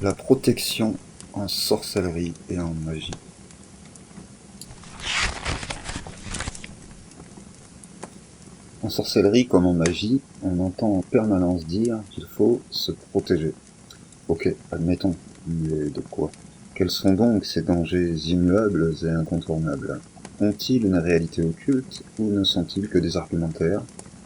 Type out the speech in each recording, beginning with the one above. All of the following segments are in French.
La protection en sorcellerie et en magie. En sorcellerie comme en magie, on entend en permanence dire qu'il faut se protéger. Ok, admettons, mais de quoi? Quels sont donc ces dangers immuables et incontournables? Ont-ils une réalité occulte ou ne sont-ils que des argumentaires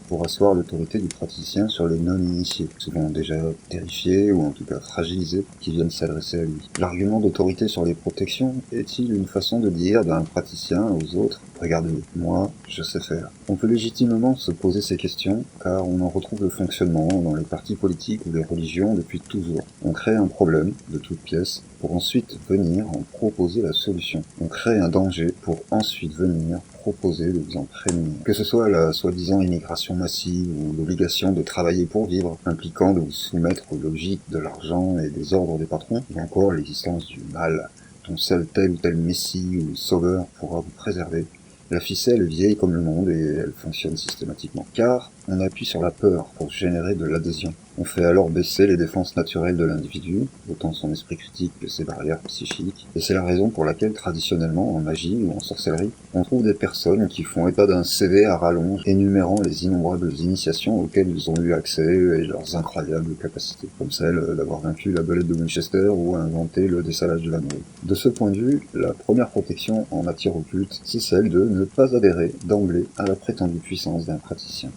pour asseoir l'autorité du praticien sur les non-initiés, souvent déjà terrifiés ou en tout cas fragilisés, qui viennent s'adresser à lui? L'argument d'autorité sur les protections est-il une façon de dire d'un praticien aux autres « Regardez, moi, je sais faire ». On peut légitimement se poser ces questions, car on en retrouve le fonctionnement dans les partis politiques ou les religions depuis toujours. On crée un problème, de toutes pièces, pour ensuite venir en proposer la solution. On crée un danger pour ensuite venir proposer de vous en prémunir. Que ce soit la soi-disant immigration massive ou l'obligation de travailler pour vivre, impliquant de vous soumettre aux logiques de l'argent et des ordres des patrons, ou encore l'existence du mal, dont seul tel ou tel messie ou sauveur pourra vous préserver. La ficelle est vieille comme le monde et elle fonctionne systématiquement. Car on appuie sur la peur pour générer de l'adhésion. On fait alors baisser les défenses naturelles de l'individu, autant son esprit critique que ses barrières psychiques, et c'est la raison pour laquelle traditionnellement, en magie ou en sorcellerie, on trouve des personnes qui font état d'un CV à rallonge, énumérant les innombrables initiations auxquelles ils ont eu accès et leurs incroyables capacités, comme celle d'avoir vaincu la belette de Winchester ou inventé le dessalage de la nouille. De ce point de vue, la première protection en matière occulte, c'est celle de ne pas adhérer d'emblée à la prétendue puissance d'un praticien.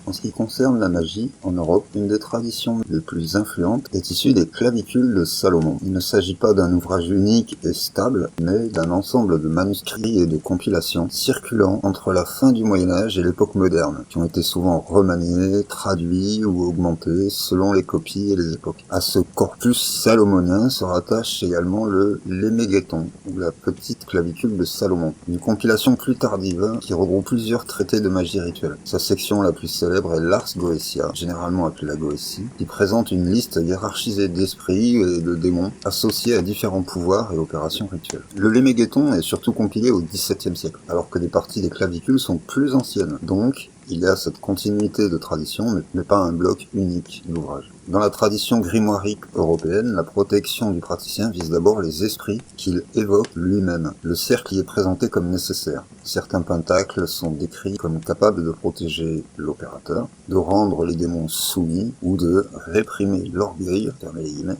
En ce qui concerne la magie, en Europe, une des traditions les plus influentes est issue des clavicules de Salomon. Il ne s'agit pas d'un ouvrage unique et stable, mais d'un ensemble de manuscrits et de compilations circulant entre la fin du Moyen-Âge et l'époque moderne, qui ont été souvent remaniés, traduits ou augmentés selon les copies et les époques. À ce corpus salomonien se rattache également le Lémégéton, ou la petite clavicule de Salomon, une compilation plus tardive qui regroupe plusieurs traités de magie rituelle. Sa section la plus célèbre est l'Ars Goetia, généralement appelée la Goétie, qui présente une liste hiérarchisée d'esprits et de démons associés à différents pouvoirs et opérations rituelles. Le Lémégéton est surtout compilé au XVIIe siècle, alors que des parties des clavicules sont plus anciennes. Donc, il y a cette continuité de tradition, mais pas un bloc unique d'ouvrages. Dans la tradition grimoirique européenne, la protection du praticien vise d'abord les esprits qu'il évoque lui-même. Le cercle y est présenté comme nécessaire. Certains pentacles sont décrits comme capables de protéger l'opérateur, de rendre les démons soumis ou de réprimer l'orgueil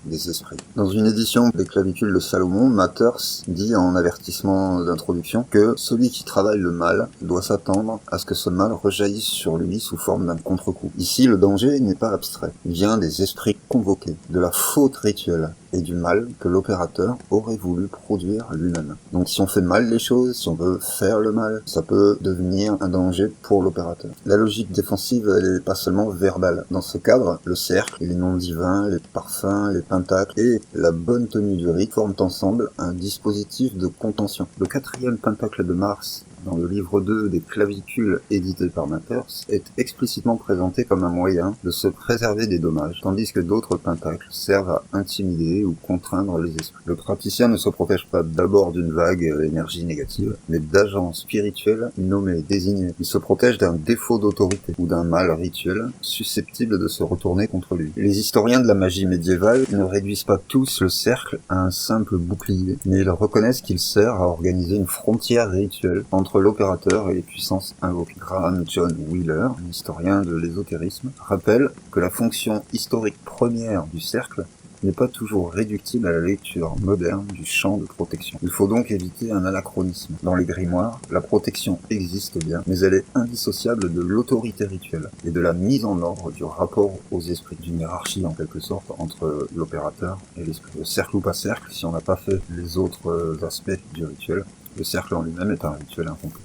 des esprits. Dans une édition des clavicules de Salomon, Mathers dit en avertissement d'introduction que celui qui travaille le mal doit s'attendre à ce que ce mal rejaillisse sur lui sous forme d'un contre-coup. Ici, le danger n'est pas abstrait. Il vient des esprits convoqués, de la faute rituelle et du mal que l'opérateur aurait voulu produire lui-même. Donc si on fait mal les choses, si on veut faire le mal, ça peut devenir un danger pour l'opérateur. La logique défensive, elle n'est pas seulement verbale. Dans ce cadre, le cercle, les noms divins, les parfums, les pentacles et la bonne tenue du rite forment ensemble un dispositif de contention. Le 4e pentacle de Mars, dans le livre 2 des clavicules édité par Mathers, est explicitement présenté comme un moyen de se préserver des dommages, tandis que d'autres pentacles servent à intimider ou contraindre les esprits. Le praticien ne se protège pas d'abord d'une vague énergie négative, mais d'agents spirituels nommés, désignés. Il se protège d'un défaut d'autorité ou d'un mal rituel susceptible de se retourner contre lui. Les historiens de la magie médiévale ne réduisent pas tous le cercle à un simple bouclier, mais ils reconnaissent qu'il sert à organiser une frontière rituelle entre l'opérateur et les puissances invoquées. Graham John Wheeler, un historien de l'ésotérisme, rappelle que la fonction historique première du cercle n'est pas toujours réductible à la lecture moderne du champ de protection. Il faut donc éviter un anachronisme. Dans les grimoires, la protection existe bien, mais elle est indissociable de l'autorité rituelle et de la mise en ordre du rapport aux esprits, d'une hiérarchie en quelque sorte entre l'opérateur et l'esprit. Le cercle ou pas cercle, si on n'a pas fait les autres aspects du rituel, le cercle en lui-même est un rituel incomplet.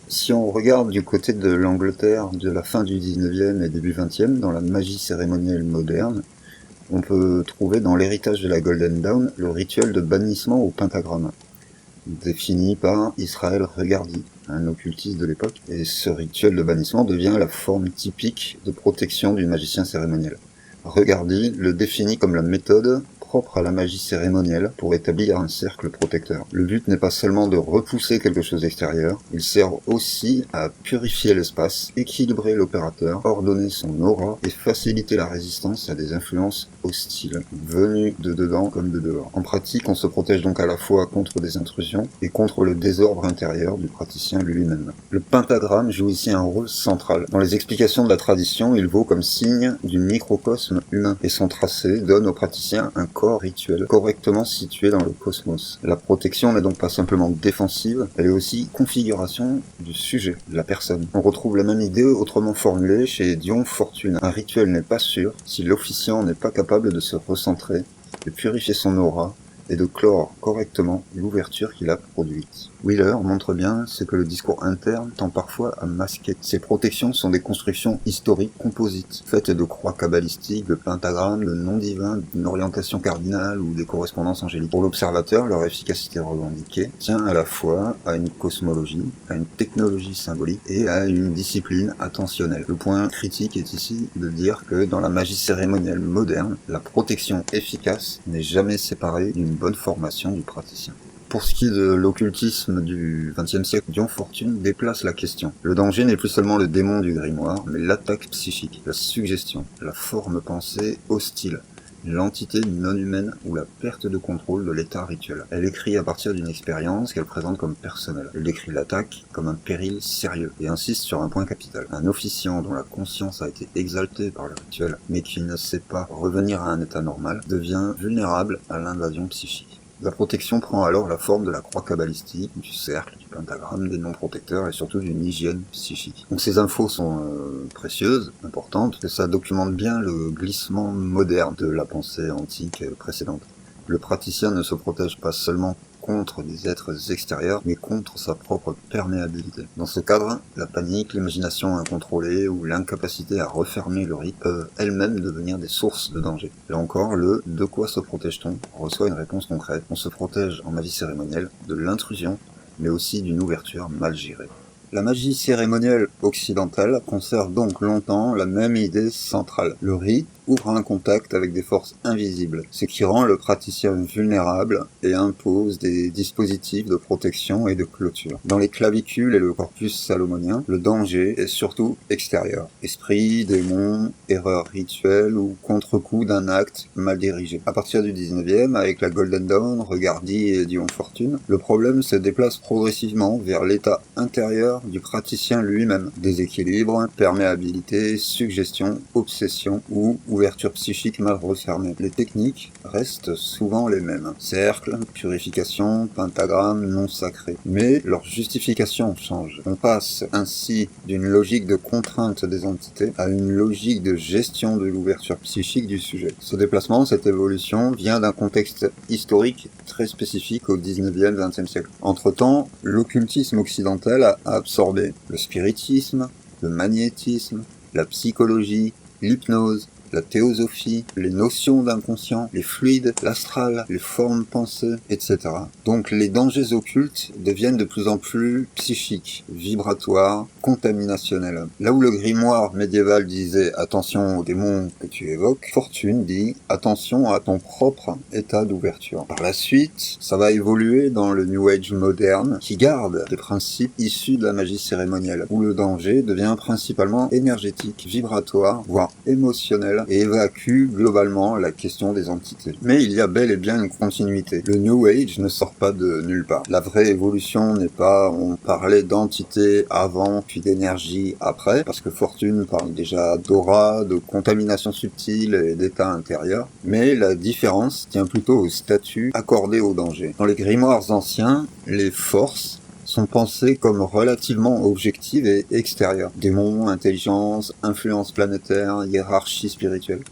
Si on regarde du côté de l'Angleterre de la fin du 19e et début 20e, dans la magie cérémonielle moderne, on peut trouver dans l'héritage de la Golden Dawn le rituel de bannissement au pentagramme, défini par Israel Regardie, un occultiste de l'époque, et ce rituel de bannissement devient la forme typique de protection du magicien cérémoniel. Regardi le définit comme la méthode propre à la magie cérémonielle pour établir un cercle protecteur. Le but n'est pas seulement de repousser quelque chose d'extérieur, il sert aussi à purifier l'espace, équilibrer l'opérateur, ordonner son aura et faciliter la résistance à des influences hostiles, venues de dedans comme de dehors. En pratique, on se protège donc à la fois contre des intrusions et contre le désordre intérieur du praticien lui-même. Le pentagramme joue ici un rôle central. Dans les explications de la tradition, il vaut comme signe du microcosme humain et son tracé donne au praticien un corps rituel correctement situé dans le cosmos. La protection n'est donc pas simplement défensive, elle est aussi configuration du sujet, de la personne. On retrouve la même idée autrement formulée chez Dion Fortune. Un rituel n'est pas sûr si l'officiant n'est pas capable de se recentrer, de purifier son aura et de clore correctement l'ouverture qu'il a produite. Wheeler montre bien ce que le discours interne tend parfois à masquer. Ces protections sont des constructions historiques composites, faites de croix kabbalistiques, de pentagrammes, de noms divins, d'une orientation cardinale ou des correspondances angéliques. Pour l'observateur, leur efficacité revendiquée tient à la fois à une cosmologie, à une technologie symbolique et à une discipline attentionnelle. Le point critique est ici de dire que dans la magie cérémonielle moderne, la protection efficace n'est jamais séparée d'une bonne formation du praticien. Pour ce qui est de l'occultisme du XXe siècle, Dion Fortune déplace la question. Le danger n'est plus seulement le démon du grimoire, mais l'attaque psychique, la suggestion, la forme pensée hostile, l'entité non humaine ou la perte de contrôle de l'état rituel. Elle écrit à partir d'une expérience qu'elle présente comme personnelle. Elle décrit l'attaque comme un péril sérieux et insiste sur un point capital. Un officiant dont la conscience a été exaltée par le rituel, mais qui ne sait pas revenir à un état normal, devient vulnérable à l'invasion psychique. La protection prend alors la forme de la croix kabbalistique, du cercle, du pentagramme, des noms protecteurs et surtout d'une hygiène psychique. Donc ces infos sont précieuses, importantes, et ça documente bien le glissement moderne de la pensée antique précédente. Le praticien ne se protège pas seulement contre des êtres extérieurs, mais contre sa propre perméabilité. Dans ce cadre, la panique, l'imagination incontrôlée ou l'incapacité à refermer le rite peuvent elles-mêmes devenir des sources de danger. Là encore, le « de quoi se protège-t-on » reçoit une réponse concrète. On se protège en magie cérémonielle de l'intrusion, mais aussi d'une ouverture mal gérée. La magie cérémonielle occidentale conserve donc longtemps la même idée centrale. Le rite ouvre un contact avec des forces invisibles, ce qui rend le praticien vulnérable et impose des dispositifs de protection et de clôture. Dans les clavicules et le corpus salomonien, le danger est surtout extérieur. Esprit, démon, erreur rituelle ou contre-coup d'un acte mal dirigé. À partir du 19e, avec la Golden Dawn, Regardi et Dion Fortune, le problème se déplace progressivement vers l'état intérieur du praticien lui-même. Déséquilibre, perméabilité, suggestion, obsession ou ouverture psychique mal refermée. Les techniques restent souvent les mêmes. Cercle, purification, pentagramme, non sacré. Mais leur justification change. On passe ainsi d'une logique de contrainte des entités à une logique de gestion de l'ouverture psychique du sujet. Ce déplacement, cette évolution, vient d'un contexte historique très spécifique au 19e, 20e siècle. Entre-temps, l'occultisme occidental a absorbé le spiritisme, le magnétisme, la psychologie, l'hypnose, la théosophie, les notions d'inconscient, les fluides, l'astral, les formes pensées, etc. Donc les dangers occultes deviennent de plus en plus psychiques, vibratoires, contaminationnels. Là où le grimoire médiéval disait « attention aux démons que tu évoques », Fortune dit « attention à ton propre état d'ouverture ». Par la suite, ça va évoluer dans le New Age moderne qui garde des principes issus de la magie cérémonielle, où le danger devient principalement énergétique, vibratoire, voire émotionnel, et évacue globalement la question des entités. Mais il y a bel et bien une continuité. Le New Age ne sort pas de nulle part. La vraie évolution n'est pas on parlait d'entités avant puis d'énergie après, parce que Fortune parle déjà d'aura, de contamination subtile et d'état intérieur, mais la différence tient plutôt au statut accordé au danger. Dans les grimoires anciens, les forces sont pensées comme relativement objectives et extérieures. Démons, intelligence, influence planétaire, hiérarchie spirituelle.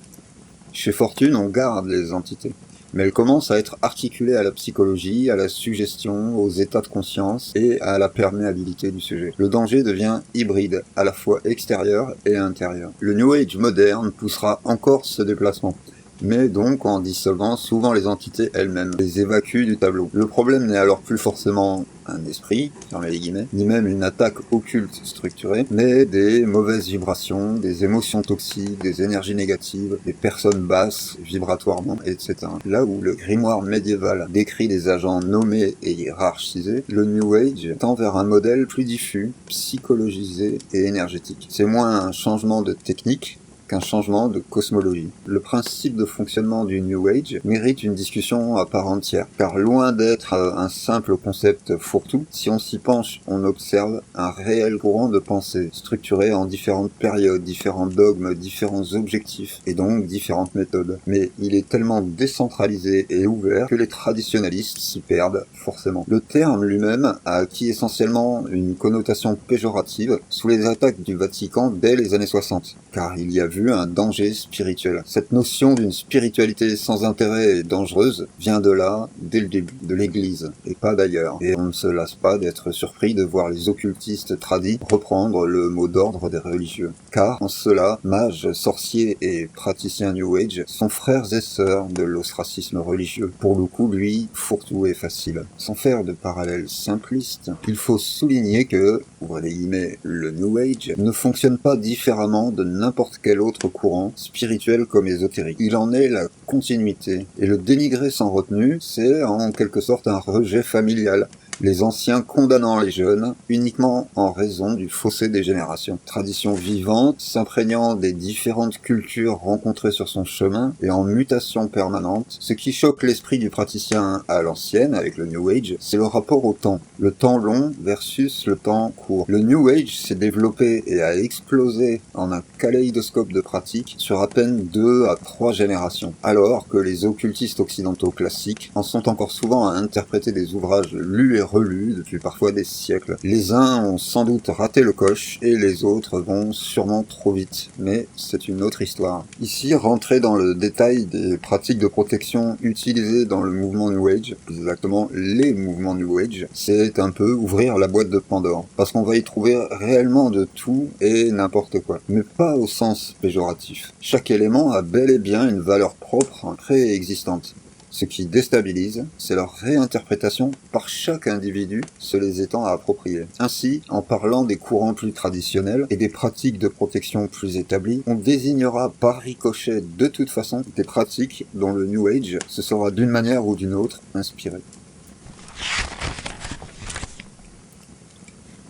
Chez Fortune, on garde les entités, mais elles commencent à être articulées à la psychologie, à la suggestion, aux états de conscience et à la perméabilité du sujet. Le danger devient hybride, à la fois extérieur et intérieur. Le New Age moderne poussera encore ce déplacement. mais donc en dissolvant souvent les entités elles-mêmes, les évacue du tableau. Le problème n'est alors plus forcément un esprit, fermez les guillemets, ni même une attaque occulte structurée, mais des mauvaises vibrations, des émotions toxiques, des énergies négatives, des personnes basses, vibratoirement, etc. Là où le grimoire médiéval décrit des agents nommés et hiérarchisés, le New Age tend vers un modèle plus diffus, psychologisé et énergétique. C'est moins un changement de technique qu'un changement de cosmologie. Le principe de fonctionnement du New Age mérite une discussion à part entière, car loin d'être un simple concept fourre-tout, si on s'y penche, on observe un réel courant de pensée, structuré en différentes périodes, différents dogmes, différents objectifs, et donc différentes méthodes. Mais il est tellement décentralisé et ouvert que les traditionalistes s'y perdent, forcément. Le terme lui-même a acquis essentiellement une connotation péjorative sous les attaques du Vatican dès les années 60, car il y a vu un danger spirituel. Cette notion d'une spiritualité sans intérêt et dangereuse vient de là, dès le début, de l'Église, et pas d'ailleurs. Et on ne se lasse pas d'être surpris de voir les occultistes tradis reprendre le mot d'ordre des religieux. Car, en cela, mages, sorciers et praticiens New Age sont frères et sœurs de l'ostracisme religieux. Pour le coup, lui, fourre-tout et facile. Sans faire de parallèle simpliste, il faut souligner que, ouvrez les guillemets, le New Age ne fonctionne pas différemment de n'importe quel autre courant, spirituel comme ésotérique. Il en est la continuité. Et le dénigrer sans retenue, c'est en quelque sorte un rejet familial. Les anciens condamnant les jeunes uniquement en raison du fossé des générations. Tradition vivante, s'imprégnant des différentes cultures rencontrées sur son chemin et en mutation permanente. Ce qui choque l'esprit du praticien à l'ancienne, avec le New Age, c'est le rapport au temps. Le temps long versus le temps court. Le New Age s'est développé et a explosé en un kaléidoscope de pratiques sur à peine 2 à 3 générations. Alors que les occultistes occidentaux classiques en sont encore souvent à interpréter des ouvrages lus et relus depuis parfois des siècles. Les uns ont sans doute raté le coche et les autres vont sûrement trop vite, mais c'est une autre histoire. Ici, rentrer dans le détail des pratiques de protection utilisées dans le mouvement New Age, plus exactement les mouvements New Age, c'est un peu ouvrir la boîte de Pandore, parce qu'on va y trouver réellement de tout et n'importe quoi, mais pas au sens péjoratif. Chaque élément a bel et bien une valeur propre, préexistante. Ce qui déstabilise, c'est leur réinterprétation par chaque individu se les étant appropriés. Ainsi, en parlant des courants plus traditionnels et des pratiques de protection plus établies, on désignera par ricochet de toute façon des pratiques dont le New Age se sera d'une manière ou d'une autre inspiré.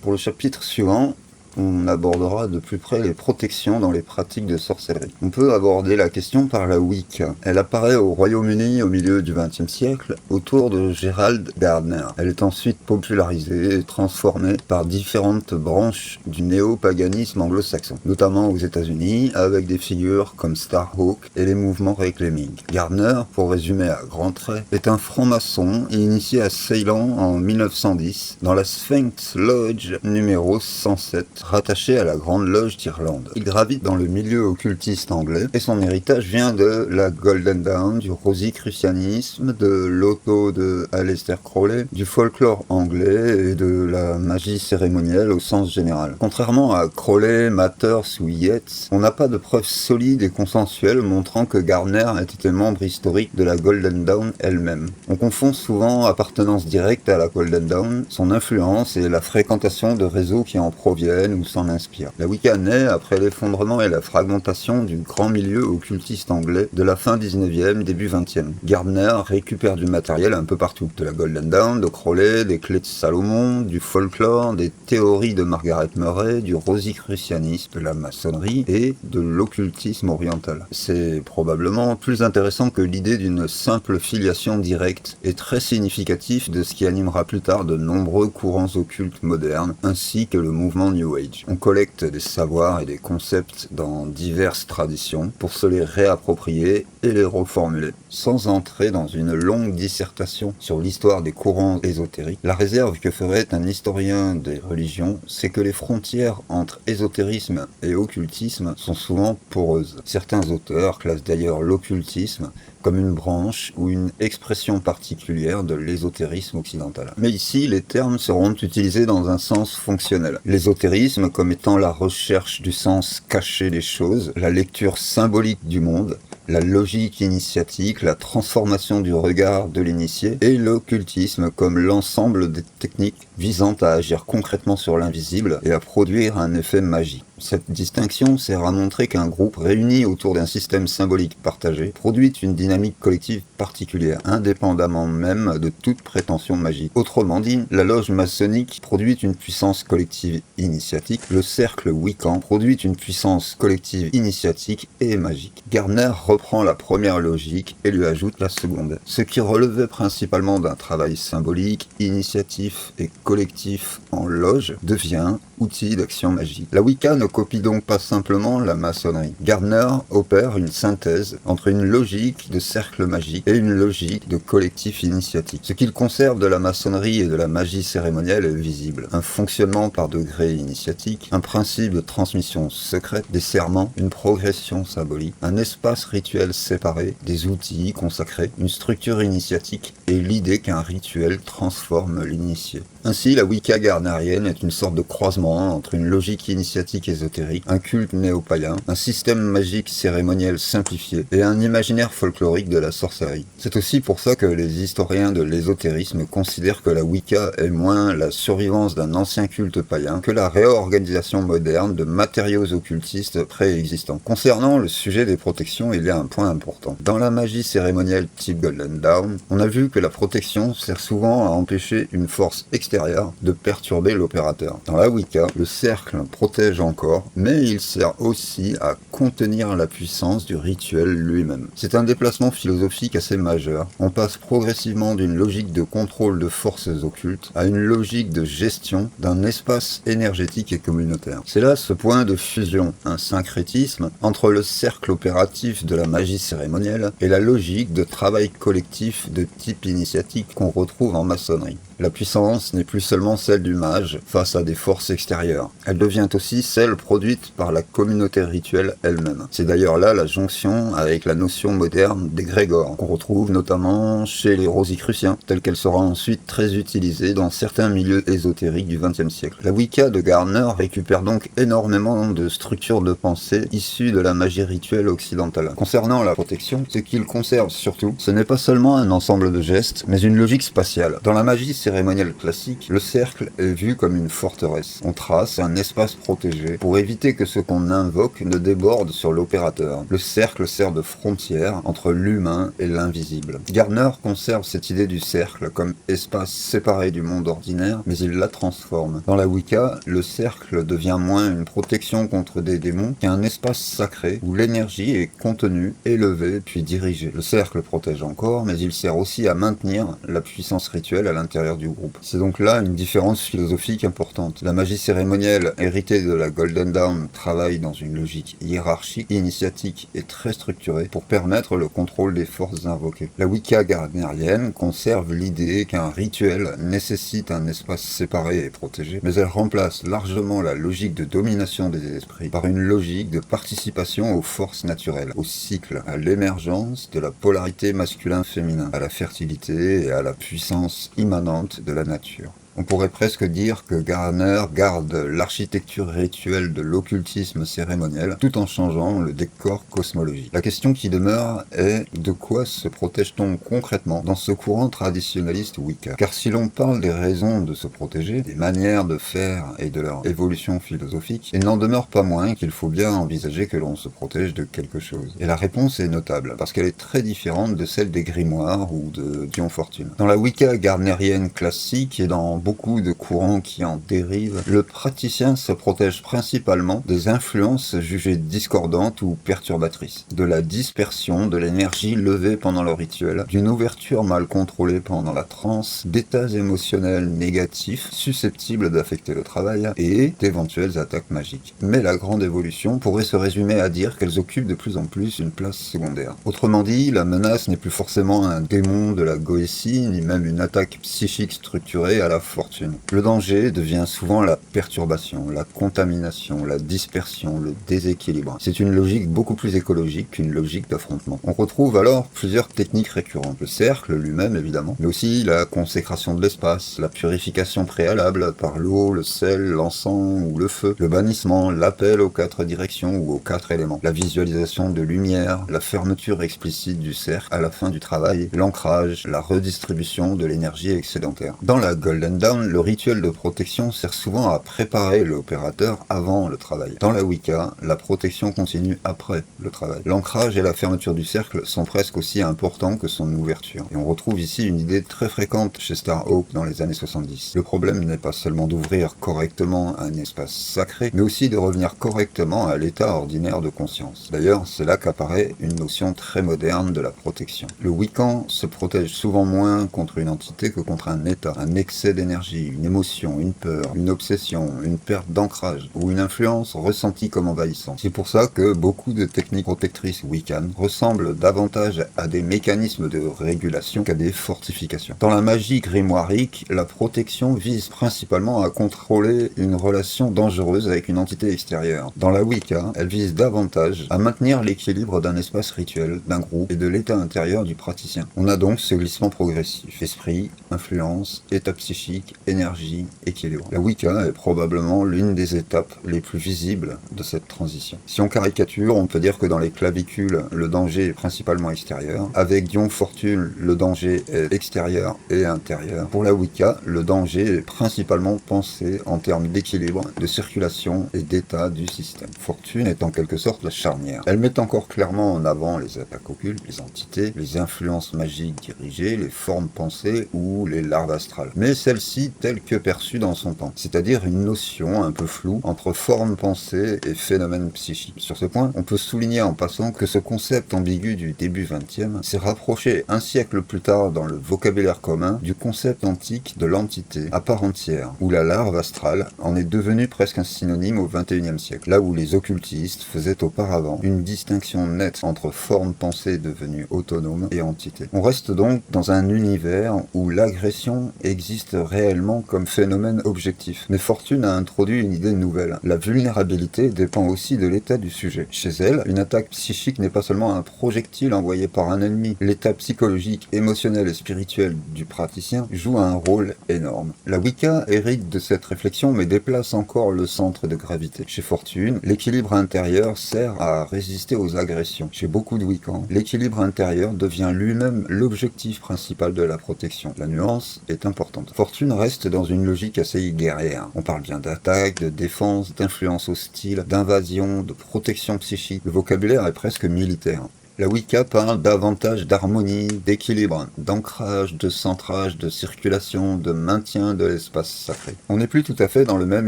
Pour le chapitre suivant, on abordera de plus près les protections dans les pratiques de sorcellerie. On peut aborder la question par la Wicca. Elle apparaît au Royaume-Uni au milieu du XXe siècle, autour de Gerald Gardner. Elle est ensuite popularisée et transformée par différentes branches du néo-paganisme anglo-saxon, notamment aux États-Unis, avec des figures comme Starhawk et les mouvements Reclaiming. Gardner, pour résumer à grands traits, est un franc-maçon initié à Ceylan en 1910 dans la Sphinx Lodge numéro 107, rattaché à la Grande Loge d'Irlande. Il gravite dans le milieu occultiste anglais et son héritage vient de la Golden Dawn, du rosicrucianisme, de l'auto de Aleister Crowley, du folklore anglais et de la magie cérémonielle au sens général. Contrairement à Crowley, Mathers ou Yeats, on n'a pas de preuves solides et consensuelles montrant que Gardner ait été membre historique de la Golden Dawn elle-même. On confond souvent appartenance directe à la Golden Dawn, son influence et la fréquentation de réseaux qui en proviennent ou s'en inspire. La Wicca naît après l'effondrement et la fragmentation du grand milieu occultiste anglais de la fin 19e, début 20e. Gardner récupère du matériel un peu partout. De la Golden Dawn, de Crowley, des clés de Salomon, du folklore, des théories de Margaret Murray, du rosicrucianisme, de la maçonnerie et de l'occultisme oriental. C'est probablement plus intéressant que l'idée d'une simple filiation directe et très significatif de ce qui animera plus tard de nombreux courants occultes modernes, ainsi que le mouvement New Age. On collecte des savoirs et des concepts dans diverses traditions pour se les réapproprier et les reformuler. Sans entrer dans une longue dissertation sur l'histoire des courants ésotériques, la réserve que ferait un historien des religions, c'est que les frontières entre ésotérisme et occultisme sont souvent poreuses. Certains auteurs classent d'ailleurs l'occultisme comme une branche ou une expression particulière de l'ésotérisme occidental. Mais ici, les termes seront utilisés dans un sens fonctionnel. L'ésotérisme comme étant la recherche du sens caché des choses, la lecture symbolique du monde, la logique initiatique, la transformation du regard de l'initié, et l'occultisme comme l'ensemble des techniques visant à agir concrètement sur l'invisible et à produire un effet magique. Cette distinction sert à montrer qu'un groupe réuni autour d'un système symbolique partagé produit une dynamique collective particulière, indépendamment même de toute prétention magique. Autrement dit, la loge maçonnique produit une puissance collective initiatique, le cercle Wiccan produit une puissance collective initiatique et magique. Gardner reprend la première logique et lui ajoute la seconde. Ce qui relevait principalement d'un travail symbolique, initiatif et collectif en loge devient outil d'action magique. La Wicca ne copie donc pas simplement la maçonnerie. Gardner opère une synthèse entre une logique de cercle magique et une logique de collectif initiatique. Ce qu'il conserve de la maçonnerie et de la magie cérémonielle est visible. Un fonctionnement par degrés initiatique, un principe de transmission secrète, des serments, une progression symbolique, un espace rituel séparé, des outils consacrés, une structure initiatique et l'idée qu'un rituel transforme l'initié. Ainsi, la Wicca gardnerienne est une sorte de croisement entre une logique initiatique ésotérique, un culte néo-païen, un système magique cérémoniel simplifié et un imaginaire folklorique de la sorcellerie. C'est aussi pour ça que les historiens de l'ésotérisme considèrent que la Wicca est moins la survivance d'un ancien culte païen que la réorganisation moderne de matériaux occultistes préexistants. Concernant le sujet des protections, il y a un point important. Dans la magie cérémonielle type Golden Dawn, on a vu que la protection sert souvent à empêcher une force extérieure de perturber l'opérateur. Dans la Wicca, le cercle protège encore, mais il sert aussi à contenir la puissance du rituel lui-même. C'est un déplacement philosophique assez majeur. On passe progressivement d'une logique de contrôle de forces occultes à une logique de gestion d'un espace énergétique et communautaire. C'est là ce point de fusion, un syncrétisme, entre le cercle opératif de la magie cérémonielle et la logique de travail collectif de type initiatique qu'on retrouve en maçonnerie. La puissance n'est plus seulement celle du mage face à des forces extérieures. Elle devient aussi celle produite par la communauté rituelle elle-même. C'est d'ailleurs là la jonction avec la notion moderne d'égrégore, qu'on retrouve notamment chez les Rosicruciens, telle qu'elle sera ensuite très utilisée dans certains milieux ésotériques du XXe siècle. La Wicca de Gardner récupère donc énormément de structures de pensée issues de la magie rituelle occidentale. Concernant la protection, ce qu'il conserve surtout, ce n'est pas seulement un ensemble de gestes, mais une logique spatiale. Dans la magie cérémonielle classique, le cercle est vu comme une forteresse. On trace un espace protégé pour éviter que ce qu'on invoque ne déborde sur l'opérateur. Le cercle sert de frontière entre l'humain et l'invisible. Gardner conserve cette idée du cercle comme espace séparé du monde ordinaire, mais il la transforme. Dans la Wicca, le cercle devient moins une protection contre des démons qu'un espace sacré où l'énergie est contenue, élevée, puis dirigée. Le cercle protège encore, mais il sert aussi à maintenir la puissance rituelle à l'intérieur du groupe. C'est donc là une différence philosophique importante. La magie cérémonielle héritée de la Golden Dawn travaille dans une logique hiérarchique, initiatique et très structurée pour permettre le contrôle des forces invoquées. La Wicca gardnerienne conserve l'idée qu'un rituel nécessite un espace séparé et protégé, mais elle remplace largement la logique de domination des esprits par une logique de participation aux forces naturelles, au cycle, à l'émergence de la polarité masculin-féminin, à la fertilité et à la puissance immanente de la nature. On pourrait presque dire que Gardner garde l'architecture rituelle de l'occultisme cérémoniel tout en changeant le décor cosmologique. La question qui demeure est de quoi se protège-t-on concrètement dans ce courant traditionnaliste Wicca? Car si l'on parle des raisons de se protéger, des manières de faire et de leur évolution philosophique, il n'en demeure pas moins qu'il faut bien envisager que l'on se protège de quelque chose. Et la réponse est notable, parce qu'elle est très différente de celle des grimoires ou de Dion Fortune. Dans la Wicca gardnerienne classique et dans beaucoup de courants qui en dérivent, le praticien se protège principalement des influences jugées discordantes ou perturbatrices, de la dispersion de l'énergie levée pendant le rituel, d'une ouverture mal contrôlée pendant la transe, d'états émotionnels négatifs susceptibles d'affecter le travail et d'éventuelles attaques magiques. Mais la grande évolution pourrait se résumer à dire qu'elles occupent de plus en plus une place secondaire. Autrement dit, la menace n'est plus forcément un démon de la Goétie, ni même une attaque psychique structurée à la Fortune. Le danger devient souvent la perturbation, la contamination, la dispersion, le déséquilibre. C'est une logique beaucoup plus écologique qu'une logique d'affrontement. On retrouve alors plusieurs techniques récurrentes. Le cercle lui-même évidemment, mais aussi la consécration de l'espace, la purification préalable par l'eau, le sel, l'encens ou le feu, le bannissement, l'appel aux 4 directions ou aux 4 éléments, la visualisation de lumière, la fermeture explicite du cercle à la fin du travail, l'ancrage, la redistribution de l'énergie excédentaire. Dans la Golden Dawn, le rituel de protection sert souvent à préparer l'opérateur avant le travail. Dans la Wicca, la protection continue après le travail. L'ancrage et la fermeture du cercle sont presque aussi importants que son ouverture. Et on retrouve ici une idée très fréquente chez Starhawk dans les années 70. Le problème n'est pas seulement d'ouvrir correctement un espace sacré, mais aussi de revenir correctement à l'état ordinaire de conscience. D'ailleurs, c'est là qu'apparaît une notion très moderne de la protection. Le Wiccan se protège souvent moins contre une entité que contre un état, un excès d'énergie, une émotion, une peur, une obsession, une perte d'ancrage ou une influence ressentie comme envahissante. C'est pour ça que beaucoup de techniques protectrices Wiccan ressemblent davantage à des mécanismes de régulation qu'à des fortifications. Dans la magie grimoirique, la protection vise principalement à contrôler une relation dangereuse avec une entité extérieure. Dans la Wicca, elle vise davantage à maintenir l'équilibre d'un espace rituel, d'un groupe et de l'état intérieur du praticien. On a donc ce glissement progressif. Esprit, influence, état psychique, énergie, équilibre. La Wicca est probablement l'une des étapes les plus visibles de cette transition. Si on caricature, on peut dire que dans les clavicules, le danger est principalement extérieur. Avec Dion Fortune, le danger est extérieur et intérieur. Pour la Wicca, le danger est principalement pensé en termes d'équilibre, de circulation et d'état du système. Fortune est en quelque sorte la charnière. Elle met encore clairement en avant les attaques occultes, les entités, les influences magiques dirigées, les formes pensées ou les larves astrales. Mais celle-ci telle que perçue dans son temps, c'est-à-dire une notion un peu floue entre forme pensée et phénomène psychique. Sur ce point, on peut souligner en passant que ce concept ambigu du début 20e s'est rapproché un siècle plus tard dans le vocabulaire commun du concept antique de l'entité à part entière, où la larve astrale en est devenue presque un synonyme au 21e siècle, là où les occultistes faisaient auparavant une distinction nette entre forme pensée devenue autonome et entité. On reste donc dans un univers où l'agression existe réellement comme phénomène objectif. Mais Fortune a introduit une idée nouvelle. La vulnérabilité dépend aussi de l'état du sujet. Chez elle, une attaque psychique n'est pas seulement un projectile envoyé par un ennemi. L'état psychologique, émotionnel et spirituel du praticien joue un rôle énorme. La Wicca hérite de cette réflexion mais déplace encore le centre de gravité. Chez Fortune, l'équilibre intérieur sert à résister aux agressions. Chez beaucoup de Wiccans, l'équilibre intérieur devient lui-même l'objectif principal de la protection. La nuance est importante. Fortune reste dans une logique assez guerrière. On parle bien d'attaque, de défense, d'influence hostile, d'invasion, de protection psychique. Le vocabulaire est presque militaire. La Wicca parle davantage d'harmonie, d'équilibre, d'ancrage, de centrage, de circulation, de maintien de l'espace sacré. On n'est plus tout à fait dans le même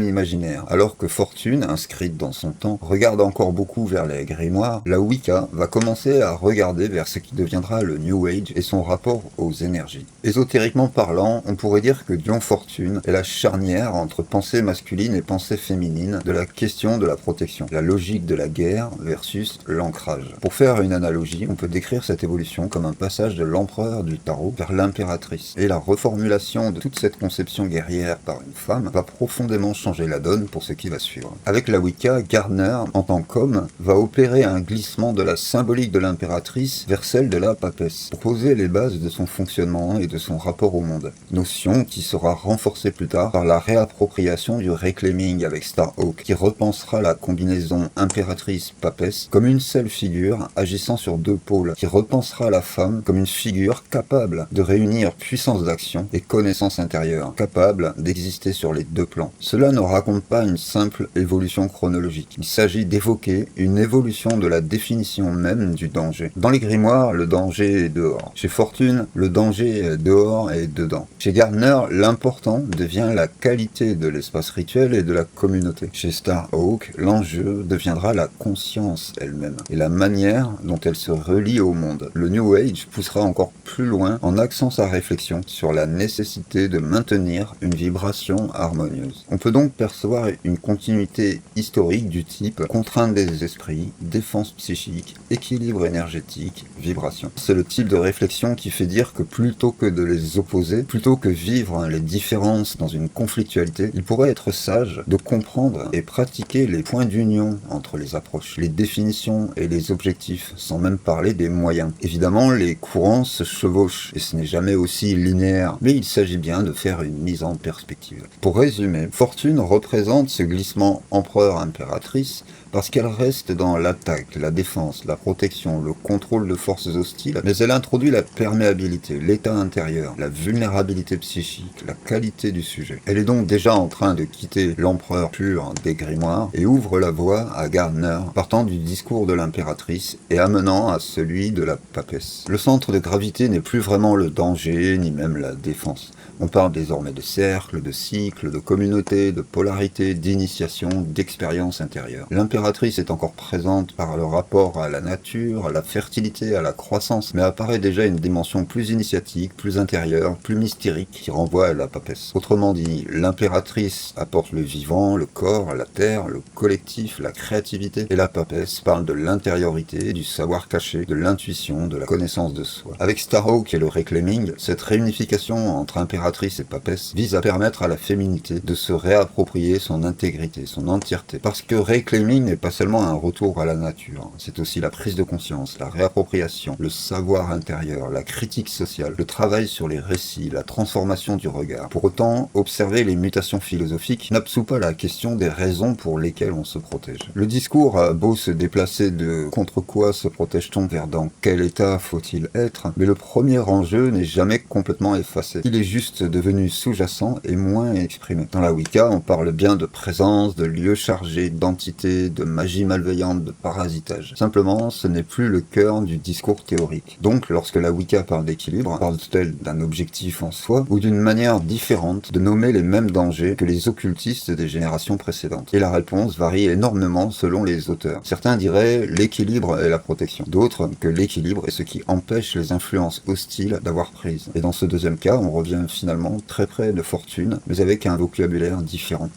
imaginaire. Alors que Fortune, inscrite dans son temps, regarde encore beaucoup vers les grimoires, la Wicca va commencer à regarder vers ce qui deviendra le New Age et son rapport aux énergies. Ésotériquement parlant, on pourrait dire que Dion Fortune est la charnière entre pensée masculine et pensée féminine de la question de la protection, la logique de la guerre versus l'ancrage. Pour faire une analogie, on peut décrire cette évolution comme un passage de l'empereur du tarot vers l'impératrice. Et la reformulation de toute cette conception guerrière par une femme va profondément changer la donne pour ce qui va suivre. Avec la Wicca, Gardner, en tant qu'homme, va opérer un glissement de la symbolique de l'impératrice vers celle de la papesse, pour poser les bases de son fonctionnement et de son rapport au monde. Notion qui sera renforcée plus tard par la réappropriation du reclaiming avec Starhawk, qui repensera la combinaison impératrice-papesse comme une seule figure agissant sur deux pôles, qui repensera la femme comme une figure capable de réunir puissance d'action et connaissance intérieure, capable d'exister sur les deux plans. Cela ne raconte pas une simple évolution chronologique. Il s'agit d'évoquer une évolution de la définition même du danger. Dans les grimoires, le danger est dehors. Chez Fortune, le danger est dehors et dedans. Chez Gardner, l'important devient la qualité de l'espace rituel et de la communauté. Chez Starhawk, l'enjeu deviendra la conscience elle-même et la manière dont elle se relie au monde. Le New Age poussera encore plus loin en axant sa réflexion sur la nécessité de maintenir une vibration harmonieuse. On peut donc percevoir une continuité historique du type contrainte des esprits, défense psychique, équilibre énergétique, vibration. C'est le type de réflexion qui fait dire que plutôt que de les opposer, plutôt que vivre les différences dans une conflictualité, il pourrait être sage de comprendre et pratiquer les points d'union entre les approches, les définitions et les objectifs, sans même parler des moyens. Évidemment, les courants se chevauchent et ce n'est jamais aussi linéaire, mais il s'agit bien de faire une mise en perspective. Pour résumer, Fortune représente ce glissement empereur-impératrice parce qu'elle reste dans l'attaque, la défense, la protection, le contrôle de forces hostiles, mais elle introduit la perméabilité, l'état intérieur, la vulnérabilité psychique, la qualité du sujet. Elle est donc déjà en train de quitter l'empereur pur des grimoires et ouvre la voie à Gardner, partant du discours de l'impératrice et amenant à celui de la papesse. Le centre de gravité n'est plus vraiment le danger, ni même la défense. On parle désormais de cercle, de cycle, de communauté, de polarité, d'initiation, d'expérience intérieure. L'impératrice est encore présente par le rapport à la nature, à la fertilité, à la croissance, mais apparaît déjà une dimension plus initiatique, plus intérieure, plus mystérique, qui renvoie à la papesse. Autrement dit, l'impératrice apporte le vivant, le corps, la terre, le collectif, la créativité, et la papesse parle de l'intériorité, du savoir caché, de l'intuition, de la connaissance de soi. Avec Starhawk et le Reclaiming, cette réunification entre impératrice et papesse vise à permettre à la féminité de se réapproprier son intégrité, son entièreté. Parce que Reclaiming n'est pas seulement un retour à la nature, c'est aussi la prise de conscience, la réappropriation, le savoir intérieur, la critique sociale, le travail sur les récits, la transformation du regard. Pour autant, observer les mutations philosophiques n'absout pas la question des raisons pour lesquelles on se protège. Le discours a beau se déplacer de contre quoi se protège-t-on vers dans quel état faut-il être, mais le premier enjeu n'est jamais complètement effacé. Il est juste devenu sous-jacent et moins exprimé. Dans la Wicca, on parle bien de présence, de lieux chargés, d'entités, de magie malveillante, de parasitage. Simplement, ce n'est plus le cœur du discours théorique. Donc, lorsque la Wicca parle d'équilibre, parle-t-elle d'un objectif en soi ou d'une manière différente de nommer les mêmes dangers que les occultistes des générations précédentes? Et la réponse varie énormément selon les auteurs. Certains diraient l'équilibre est la protection. D'autres que l'équilibre est ce qui empêche les influences hostiles d'avoir prise. Et dans ce deuxième cas, on revient finalement très près de Fortune, mais avec un vocabulaire différent.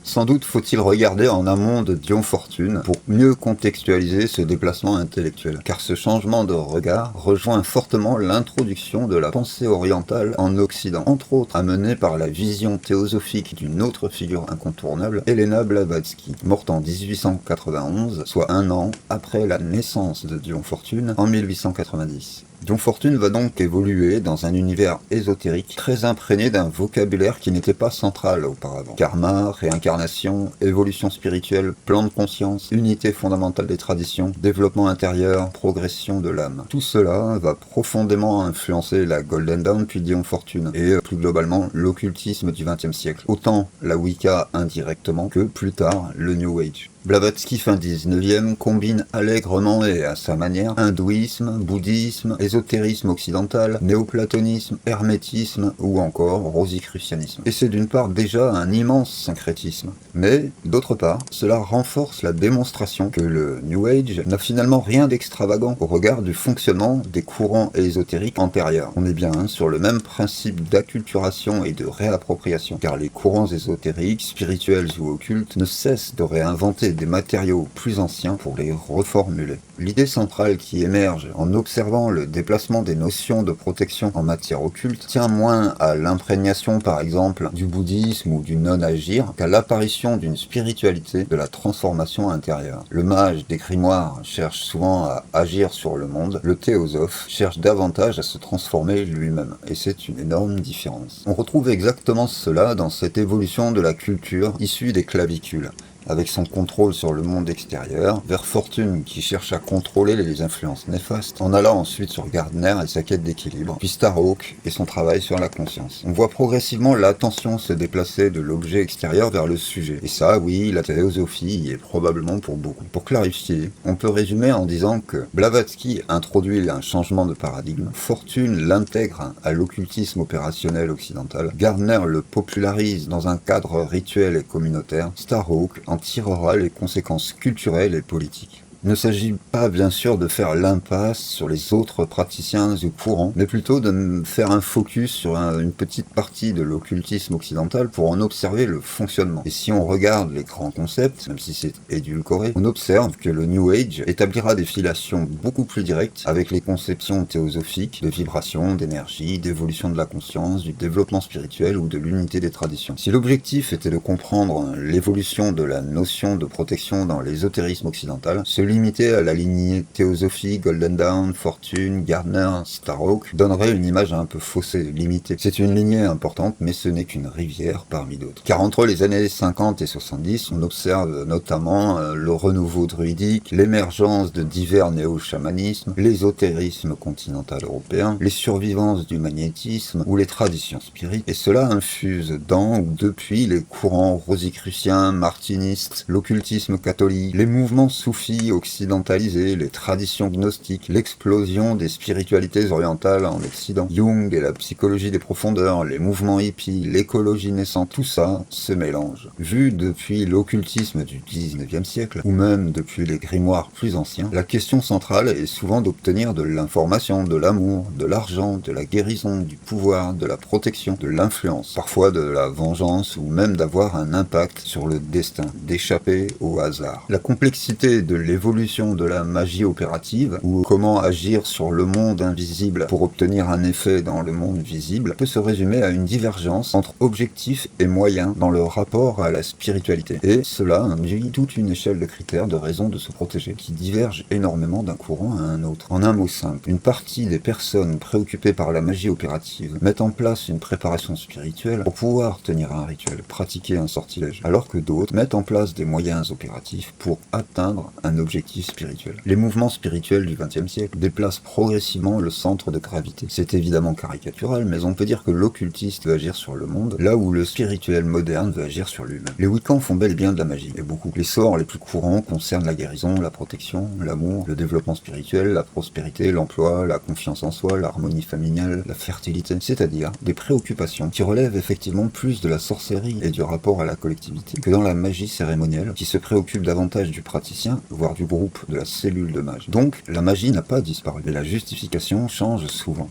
Sans doute faut-il regarder en amont de Dion Fortune pour mieux contextualiser ce déplacement intellectuel, car ce changement de regard rejoint fortement l'introduction de la pensée orientale en Occident, entre autres amenée par la vision théosophique d'une autre figure incontournable, Helena Blavatsky, morte en 1891, soit un an après la naissance de Dion Fortune en 1890. Dion Fortune va donc évoluer dans un univers ésotérique très imprégné d'un vocabulaire qui n'était pas central auparavant. Karma, réincarnation, évolution spirituelle, plan de conscience, unité fondamentale des traditions, développement intérieur, progression de l'âme. Tout cela va profondément influencer la Golden Dawn puis Dion Fortune et plus globalement l'occultisme du XXe siècle. Autant la Wicca indirectement que plus tard le New Age. Blavatsky fin 19e combine allègrement et à sa manière hindouisme, bouddhisme, ésotérisme occidental, néoplatonisme, hermétisme ou encore rosicrucianisme. Et c'est d'une part déjà un immense syncrétisme, mais d'autre part, cela renforce la démonstration que le New Age n'a finalement rien d'extravagant au regard du fonctionnement des courants ésotériques antérieurs. On est bien sur le même principe d'acculturation et de réappropriation, car les courants ésotériques, spirituels ou occultes ne cessent de réinventer des matériaux plus anciens pour les reformuler. L'idée centrale qui émerge en observant le déplacement des notions de protection en matière occulte tient moins à l'imprégnation par exemple du bouddhisme ou du non-agir qu'à l'apparition d'une spiritualité de la transformation intérieure. Le mage des grimoires cherche souvent à agir sur le monde, le théosophe cherche davantage à se transformer lui-même, et c'est une énorme différence. On retrouve exactement cela dans cette évolution de la culture issue des clavicules, avec son contrôle sur le monde extérieur, vers Fortune qui cherche à contrôler les influences néfastes, en allant ensuite sur Gardner et sa quête d'équilibre, puis Starhawk et son travail sur la conscience. On voit progressivement l'attention se déplacer de l'objet extérieur vers le sujet. Et ça, oui, la théosophie y est probablement pour beaucoup. Pour clarifier, on peut résumer en disant que Blavatsky introduit un changement de paradigme, Fortune l'intègre à l'occultisme opérationnel occidental, Gardner le popularise dans un cadre rituel et communautaire, Starhawk en tirera les conséquences culturelles et politiques. Il ne s'agit pas bien sûr de faire l'impasse sur les autres praticiens du courant, mais plutôt de faire un focus sur une petite partie de l'occultisme occidental pour en observer le fonctionnement. Et si on regarde les grands concepts, même si c'est édulcoré, on observe que le New Age établira des filations beaucoup plus directes avec les conceptions théosophiques de vibration, d'énergie, d'évolution de la conscience, du développement spirituel ou de l'unité des traditions. Si l'objectif était de comprendre l'évolution de la notion de protection dans l'ésotérisme occidental, se limiter à la lignée théosophique, Golden Dawn, Fortune, Gardner, Starhawk donnerait une image un peu faussée, limitée. C'est une lignée importante, mais ce n'est qu'une rivière parmi d'autres. Car entre les années 50 et 70, on observe notamment le renouveau druidique, l'émergence de divers néo-chamanismes, l'ésotérisme continental européen, les survivances du magnétisme ou les traditions spirites, et cela infuse dans ou depuis les courants rosicruciens, martinistes, l'occultisme catholique, les mouvements soufis occidentalisés, les traditions gnostiques, l'explosion des spiritualités orientales en Occident, Jung et la psychologie des profondeurs, les mouvements hippies, l'écologie naissante, tout ça se mélange. Vu depuis l'occultisme du 19e siècle, ou même depuis les grimoires plus anciens, la question centrale est souvent d'obtenir de l'information, de l'amour, de l'argent, de la guérison, du pouvoir, de la protection, de l'influence, parfois de la vengeance ou même d'avoir un impact sur le destin, d'échapper au hasard. La complexité de l'évolution de la magie opérative, ou comment agir sur le monde invisible pour obtenir un effet dans le monde visible, peut se résumer à une divergence entre objectifs et moyens dans le rapport à la spiritualité. Et cela induit toute une échelle de critères, de raisons de se protéger, qui divergent énormément d'un courant à un autre. En un mot simple, une partie des personnes préoccupées par la magie opérative mettent en place une préparation spirituelle pour pouvoir tenir un rituel, pratiquer un sortilège, alors que d'autres mettent en place des moyens opératifs pour atteindre un objectif spirituel. Les mouvements spirituels du XXe siècle déplacent progressivement le centre de gravité. C'est évidemment caricatural, mais on peut dire que l'occultiste veut agir sur le monde, là où le spirituel moderne veut agir sur lui-même. Les Wiccans font bel et bien de la magie, et beaucoup. Les sorts les plus courants concernent la guérison, la protection, l'amour, le développement spirituel, la prospérité, l'emploi, la confiance en soi, l'harmonie familiale, la fertilité, c'est-à-dire des préoccupations qui relèvent effectivement plus de la sorcellerie et du rapport à la collectivité que dans la magie cérémonielle, qui se préoccupe davantage du praticien, voire du groupe, de la cellule de magie. Donc, la magie n'a pas disparu, mais la justification change souvent.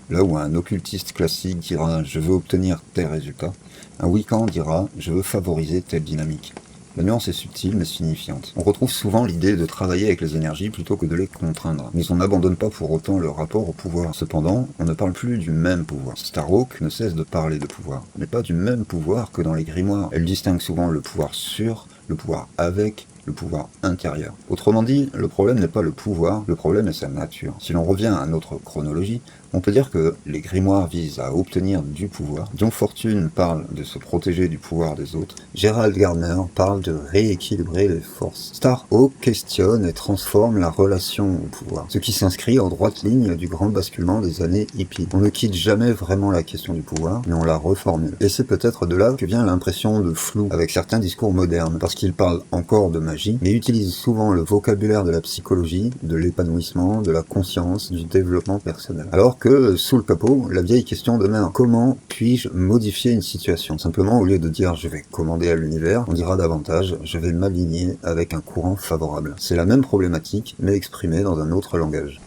Là où un occultiste classique dira « je veux obtenir tel résultat », un Wiccan dira « je veux favoriser telle dynamique ». La nuance est subtile mais signifiante. On retrouve souvent l'idée de travailler avec les énergies plutôt que de les contraindre, mais on n'abandonne pas pour autant le rapport au pouvoir. Cependant, on ne parle plus du même pouvoir. Starhawk ne cesse de parler de pouvoir, mais pas du même pouvoir que dans les grimoires. Elle distingue souvent le pouvoir sur, le pouvoir avec, le pouvoir intérieur. Autrement dit, le problème n'est pas le pouvoir, le problème est sa nature. Si l'on revient à notre chronologie, on peut dire que les grimoires visent à obtenir du pouvoir. John Fortune parle de se protéger du pouvoir des autres. Gerald Gardner parle de rééquilibrer les forces. Starhawk questionne et transforme la relation au pouvoir, ce qui s'inscrit en droite ligne du grand basculement des années hippies. On ne quitte jamais vraiment la question du pouvoir, mais on la reformule. Et c'est peut-être de là que vient l'impression de flou avec certains discours modernes, parce qu'ils parlent encore de magie, mais utilisent souvent le vocabulaire de la psychologie, de l'épanouissement, de la conscience, du développement personnel. Alors que, sous le capot, la vieille question demeure: comment puis-je modifier une situation? Simplement, au lieu de dire je vais commander à l'univers, on dira davantage je vais m'aligner avec un courant favorable. C'est la même problématique, mais exprimée dans un autre langage.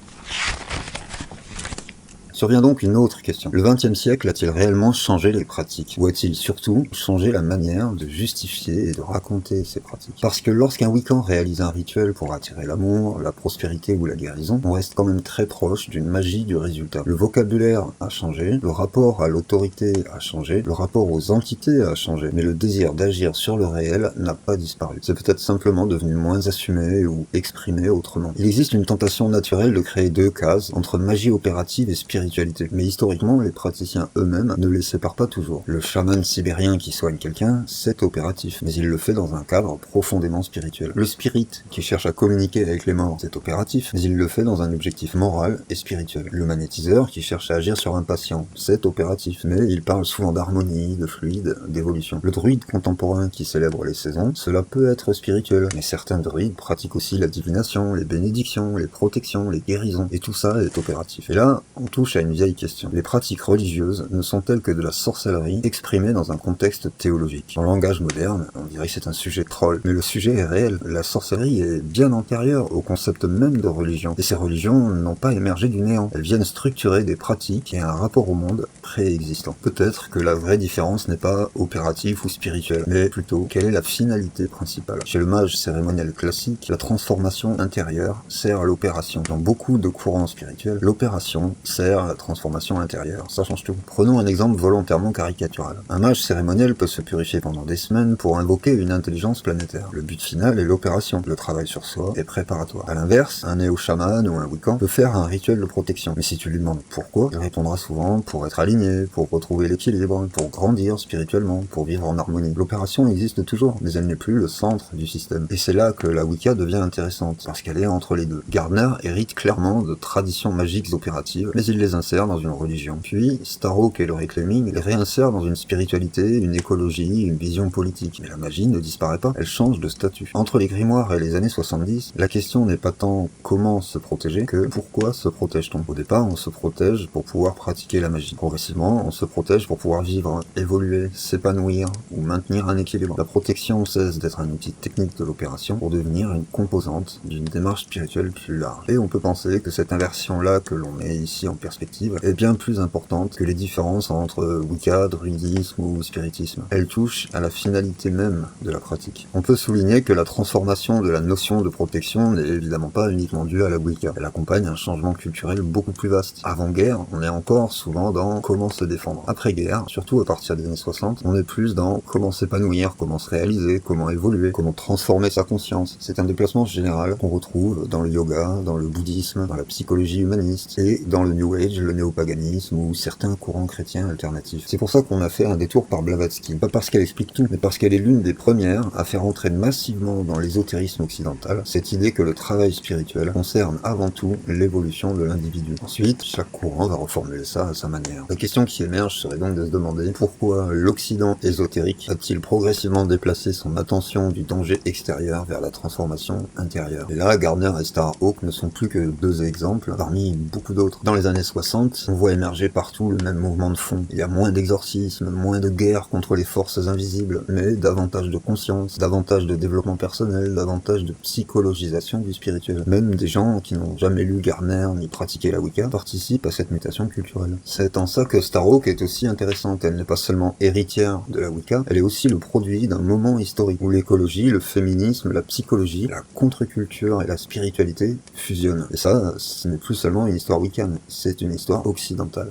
Survient donc une autre question. Le XXe siècle a-t-il réellement changé les pratiques? Ou a-t-il surtout changé la manière de justifier et de raconter ces pratiques? Parce que lorsqu'un Wiccan réalise un rituel pour attirer l'amour, la prospérité ou la guérison, on reste quand même très proche d'une magie du résultat. Le vocabulaire a changé, le rapport à l'autorité a changé, le rapport aux entités a changé, mais le désir d'agir sur le réel n'a pas disparu. C'est peut-être simplement devenu moins assumé ou exprimé autrement. Il existe une tentation naturelle de créer deux cases entre magie opérative et spiritualité. Mais historiquement, les praticiens eux-mêmes ne les séparent pas toujours. Le chaman sibérien qui soigne quelqu'un, c'est opératif, mais il le fait dans un cadre profondément spirituel. Le spirit qui cherche à communiquer avec les morts, c'est opératif, mais il le fait dans un objectif moral et spirituel. Le magnétiseur qui cherche à agir sur un patient, c'est opératif, mais il parle souvent d'harmonie, de fluide, d'évolution. Le druide contemporain qui célèbre les saisons, cela peut être spirituel, mais certains druides pratiquent aussi la divination, les bénédictions, les protections, les guérisons, et tout ça est opératif. Et là, on touche à à une vieille question. Les pratiques religieuses ne sont-elles que de la sorcellerie exprimée dans un contexte théologique? En langage moderne, on dirait que c'est un sujet troll, mais le sujet est réel. La sorcellerie est bien antérieure au concept même de religion, et ces religions n'ont pas émergé du néant. Elles viennent structurer des pratiques et un rapport au monde préexistant. Peut-être que la vraie différence n'est pas opérative ou spirituelle, mais plutôt quelle est la finalité principale. Chez le mage cérémoniel classique, la transformation intérieure sert à l'opération. Dans beaucoup de courants spirituels, l'opération sert à la transformation intérieure. Ça change tout. Prenons un exemple volontairement caricatural. Un mage cérémoniel peut se purifier pendant des semaines pour invoquer une intelligence planétaire. Le but final est l'opération. Le travail sur soi est préparatoire. À l'inverse, un néo-chaman ou un wiccan peut faire un rituel de protection. Mais si tu lui demandes pourquoi, il répondra souvent pour être aligné, pour retrouver l'équilibre, pour grandir spirituellement, pour vivre en harmonie. L'opération existe toujours, mais elle n'est plus le centre du système. Et c'est là que la Wicca devient intéressante, parce qu'elle est entre les deux. Gardner hérite clairement de traditions magiques opératives, mais il les insère dans une religion. Puis, Starhawk et le Reclaiming les réinsèrent dans une spiritualité, une écologie, une vision politique. Mais la magie ne disparaît pas, elle change de statut. Entre les grimoires et les années 70, la question n'est pas tant comment se protéger que pourquoi se protège-t-on. Au départ, on se protège pour pouvoir pratiquer la magie. Progressivement, on se protège pour pouvoir vivre, évoluer, s'épanouir ou maintenir un équilibre. La protection cesse d'être un outil technique de l'opération pour devenir une composante d'une démarche spirituelle plus large. Et on peut penser que cette inversion-là que l'on met ici en perspective est bien plus importante que les différences entre Wicca, druidisme ou spiritisme. Elle touche à la finalité même de la pratique. On peut souligner que la transformation de la notion de protection n'est évidemment pas uniquement due à la Wicca. Elle accompagne un changement culturel beaucoup plus vaste. Avant-guerre, on est encore souvent dans comment se défendre. Après-guerre, surtout à partir des années 60, on est plus dans comment s'épanouir, comment se réaliser, comment évoluer, comment transformer sa conscience. C'est un déplacement général qu'on retrouve dans le yoga, dans le bouddhisme, dans la psychologie humaniste et dans le New Age, le néopaganisme ou certains courants chrétiens alternatifs. C'est pour ça qu'on a fait un détour par Blavatsky. Pas parce qu'elle explique tout, mais parce qu'elle est l'une des premières à faire entrer massivement dans l'ésotérisme occidental cette idée que le travail spirituel concerne avant tout l'évolution de l'individu. Ensuite, chaque courant va reformuler ça à sa manière. La question qui émerge serait donc de se demander pourquoi l'Occident ésotérique a-t-il progressivement déplacé son attention du danger extérieur vers la transformation intérieure. Et là, Gardner et Starhawk ne sont plus que deux exemples parmi beaucoup d'autres. Dans les années 60, on voit émerger partout le même mouvement de fond. Il y a moins d'exorcisme, moins de guerre contre les forces invisibles, mais davantage de conscience, davantage de développement personnel, davantage de psychologisation du spirituel. Même des gens qui n'ont jamais lu Gardner ni pratiqué la Wicca participent à cette mutation culturelle. C'est en ça que Starhawk est aussi intéressante. Elle n'est pas seulement héritière de la Wicca, elle est aussi le produit d'un moment historique où l'écologie, le féminisme, la psychologie, la contre-culture et la spiritualité fusionnent. Et ça, ce n'est plus seulement une histoire wiccane, c'est une histoire occidentale.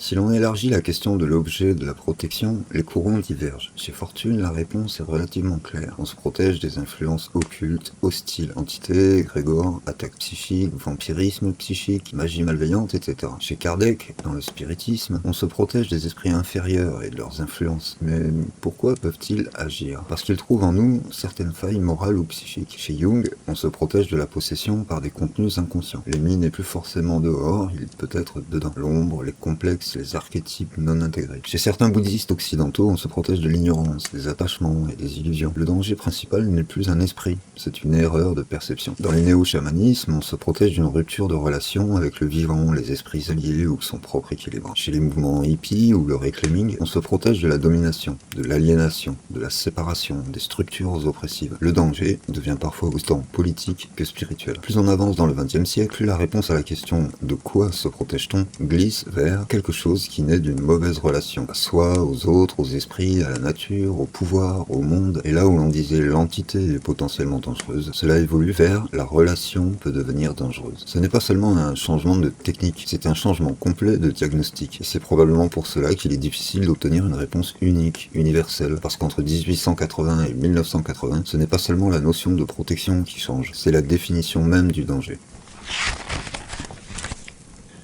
Si l'on élargit la question de l'objet de la protection, les courants divergent. Chez Fortune, la réponse est relativement claire. On se protège des influences occultes, hostiles, entités, égrégores, attaques psychiques, vampirisme psychique, magie malveillante, etc. Chez Kardec, dans le spiritisme, on se protège des esprits inférieurs et de leurs influences. Mais pourquoi peuvent-ils agir? Parce qu'ils trouvent en nous certaines failles morales ou psychiques. Chez Jung, on se protège de la possession par des contenus inconscients. L'ennemi n'est plus forcément dehors, il peut être dedans. L'ombre, les complexes, les archétypes non intégrés. Chez certains bouddhistes occidentaux, on se protège de l'ignorance, des attachements et des illusions. Le danger principal n'est plus un esprit, c'est une erreur de perception. Dans les néo-chamanismes, on se protège d'une rupture de relation avec le vivant, les esprits alliés ou son propre équilibre. Chez les mouvements hippies ou le reclaiming, on se protège de la domination, de l'aliénation, de la séparation, des structures oppressives. Le danger devient parfois autant politique que spirituel. Plus on avance dans le XXe siècle, plus la réponse à la question « de quoi se protège-t-on » glisse vers quelque chose qui naît d'une mauvaise relation, à soi, aux autres, aux esprits, à la nature, au pouvoir, au monde. Et là où l'on disait l'entité est potentiellement dangereuse, cela évolue vers la relation peut devenir dangereuse. Ce n'est pas seulement un changement de technique, c'est un changement complet de diagnostic. Et c'est probablement pour cela qu'il est difficile d'obtenir une réponse unique, universelle, parce qu'entre 1880 et 1980, ce n'est pas seulement la notion de protection qui change, c'est la définition même du danger.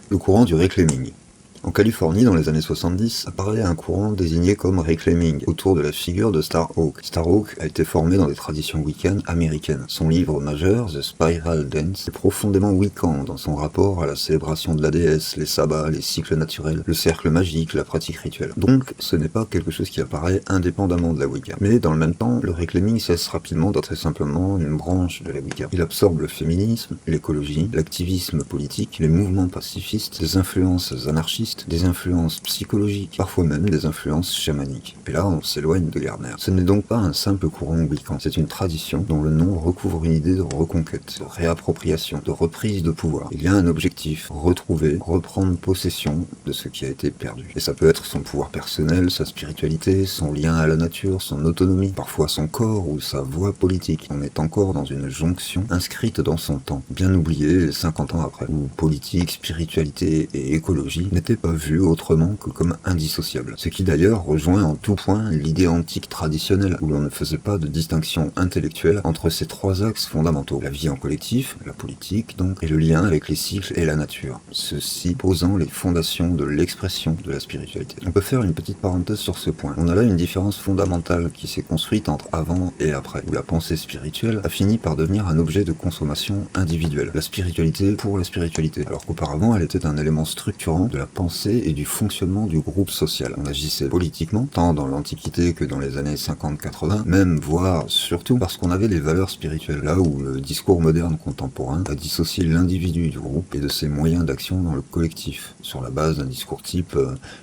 Le courant du reclaiming. En Californie, dans les années 70, apparaît un courant désigné comme reclaiming, autour de la figure de Starhawk. Starhawk a été formé dans des traditions wiccanes américaines. Son livre majeur, The Spiral Dance, est profondément wiccan dans son rapport à la célébration de la déesse, les sabbats, les cycles naturels, le cercle magique, la pratique rituelle. Donc, ce n'est pas quelque chose qui apparaît indépendamment de la Wicca. Mais dans le même temps, le reclaiming cesse rapidement d'être simplement une branche de la Wicca. Il absorbe le féminisme, l'écologie, l'activisme politique, les mouvements pacifistes, des influences anarchistes, des influences psychologiques, parfois même des influences chamaniques. Et là, on s'éloigne de Gardner. Ce n'est donc pas un simple courant wiccan, c'est une tradition dont le nom recouvre une idée de reconquête, de réappropriation, de reprise de pouvoir. Il y a un objectif, retrouver, reprendre possession de ce qui a été perdu. Et ça peut être son pouvoir personnel, sa spiritualité, son lien à la nature, son autonomie, parfois son corps ou sa voix politique. On est encore dans une jonction inscrite dans son temps, bien oubliée 50 ans après, où politique, spiritualité et écologie n'étaient pas vues autrement que comme indissociables. Ce qui d'ailleurs rejoint en tout point l'idée antique traditionnelle, où l'on ne faisait pas de distinction intellectuelle entre ces trois axes fondamentaux, la vie en collectif, la politique donc, et le lien avec les cycles et la nature, ceci posant les fondations de l'expression de la spiritualité. On peut faire une petite parenthèse sur ce point. On a là une différence fondamentale qui s'est construite entre avant et après, où la pensée spirituelle a fini par devenir un objet de consommation individuelle. La spiritualité pour la spiritualité, alors qu'auparavant elle était un élément structurant de la pensée et du fonctionnement du groupe social. On agissait politiquement, tant dans l'Antiquité que dans les années 50-80, même voire surtout parce qu'on avait des valeurs spirituelles, là où le discours moderne contemporain a dissocié l'individu du groupe et de ses moyens d'action dans le collectif, sur la base d'un discours type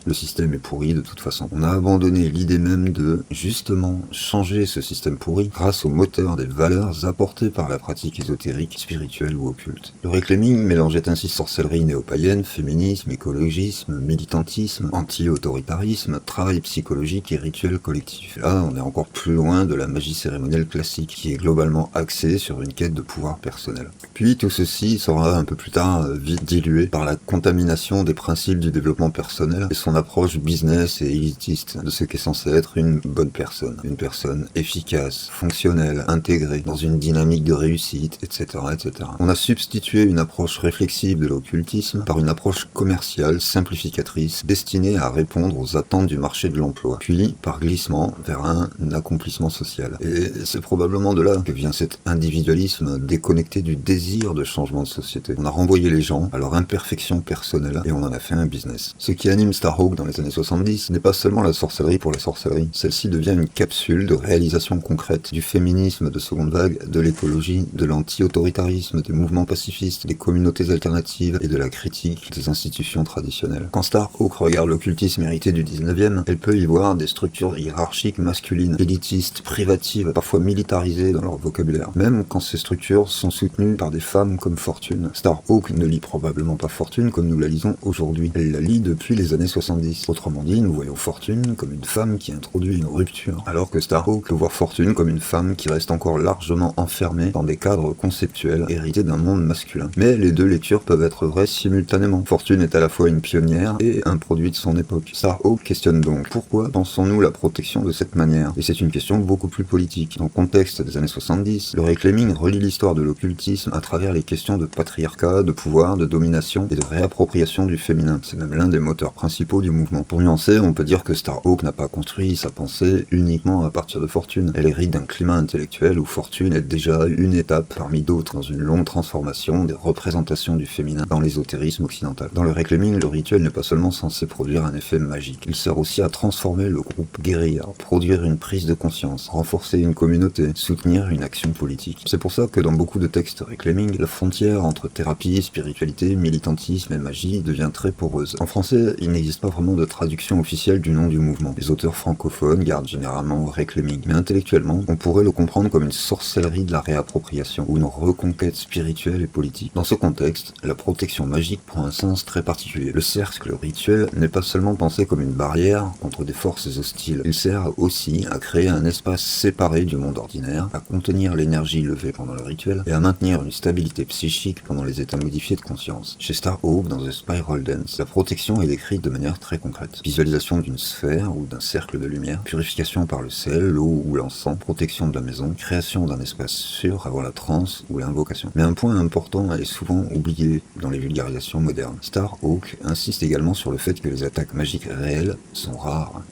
le système est pourri de toute façon. On a abandonné l'idée même de, justement, changer ce système pourri grâce au moteur des valeurs apportées par la pratique ésotérique, spirituelle ou occulte. Le reclaiming mélangeait ainsi sorcellerie néo-païenne, féminisme, écologisme, militantisme, anti-autoritarisme, travail psychologique et rituel collectif. Là, on est encore plus loin de la magie cérémonielle classique, qui est globalement axée sur une quête de pouvoir personnel. Puis tout ceci sera un peu plus tard vite dilué par la contamination des principes du développement personnel et son approche business et élitiste de ce qu'est censé être une bonne personne. Une personne efficace, fonctionnelle, intégrée, dans une dynamique de réussite, etc., etc. On a substitué une approche réflexive de l'occultisme par une approche commerciale, simplificatrice, destinée à répondre aux attentes du marché de l'emploi, puis par glissement vers un accomplissement social. Et c'est probablement de là que vient cet individualisme déconnecté du désir de changement de société. On a renvoyé les gens à leur imperfection personnelle et on en a fait un business. Ce qui anime Starhawk dans les années 70 n'est pas seulement la sorcellerie pour la sorcellerie. Celle-ci devient une capsule de réalisation concrète du féminisme de seconde vague, de l'écologie, de l'anti-autoritarisme, des mouvements pacifistes, des communautés alternatives et de la critique des institutions traditionnelles. Quand Starhawk regarde l'occultisme hérité du 19e, elle peut y voir des structures hiérarchiques masculines, élitistes, privatives, parfois militarisées dans leur vocabulaire. Même quand ces structures sont soutenues par des femmes comme Fortune. Starhawk ne lit probablement pas Fortune comme nous la lisons aujourd'hui. Elle la lit depuis les années 70. Autrement dit, nous voyons Fortune comme une femme qui introduit une rupture, alors que Starhawk peut voir Fortune comme une femme qui reste encore largement enfermée dans des cadres conceptuels hérités d'un monde masculin. Mais les deux lectures peuvent être vraies simultanément. Fortune est à la fois une pionnière et un produit de son époque. Starhawk questionne donc pourquoi pensons-nous la protection de cette manière. Et c'est une question beaucoup plus politique. Dans le contexte des années 70, le reclaiming relie l'histoire de l'occultisme à travers les questions de patriarcat, de pouvoir, de domination et de réappropriation du féminin. C'est même l'un des moteurs principaux du mouvement. Pour nuancer, on peut dire que Starhawk n'a pas construit sa pensée uniquement à partir de Fortune. Elle hérite d'un climat intellectuel où Fortune est déjà une étape parmi d'autres dans une longue transformation des représentations du féminin dans l'ésotérisme occidental. Dans le reclaiming, le rituel n'est pas seulement censé produire un effet magique. Il sert aussi à transformer le groupe guérilla, produire une prise de conscience, renforcer une communauté, soutenir une action politique. C'est pour ça que dans beaucoup de textes reclaiming, la frontière entre thérapie, spiritualité, militantisme et magie devient très poreuse. En français, il n'existe pas vraiment de traduction officielle du nom du mouvement. Les auteurs francophones gardent généralement reclaiming, mais intellectuellement, on pourrait le comprendre comme une sorcellerie de la réappropriation ou une reconquête spirituelle et politique. Dans ce contexte, la protection magique prend un sens très particulier. Le cercle rituel n'est pas seulement pensé comme une barrière contre des forces hostiles. Il sert aussi à créer un espace séparé du monde ordinaire, à contenir l'énergie levée pendant le rituel et à maintenir une stabilité psychique pendant les états modifiés de conscience. Chez Starhawk, dans The Spiral Dance, la protection est décrite de manière très concrète. Visualisation d'une sphère ou d'un cercle de lumière, purification par le sel, l'eau ou l'encens, protection de la maison, création d'un espace sûr avant la transe ou l'invocation. Mais un point important est souvent oublié dans les vulgarisations modernes. Starhawk insiste insiste également sur le fait que les attaques magiques réelles sont rares,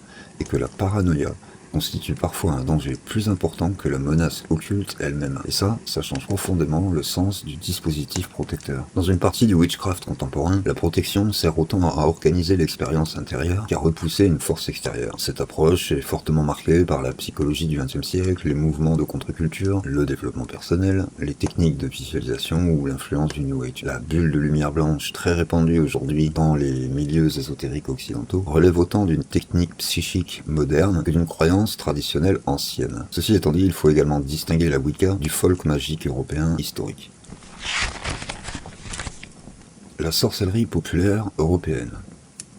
et que la paranoïa constitue parfois un danger plus important que la menace occulte elle-même. Et ça change profondément le sens du dispositif protecteur. Dans une partie du witchcraft contemporain, la protection sert autant à organiser l'expérience intérieure qu'à repousser une force extérieure. Cette approche est fortement marquée par la psychologie du XXe siècle, les mouvements de contre-culture, le développement personnel, les techniques de visualisation ou l'influence du New Age. La bulle de lumière blanche, très répandue aujourd'hui dans les milieux ésotériques occidentaux, relève autant d'une technique psychique moderne que d'une croyance traditionnelle ancienne. Ceci étant dit, il faut également distinguer la Wicca du folk magique européen historique. La sorcellerie populaire européenne.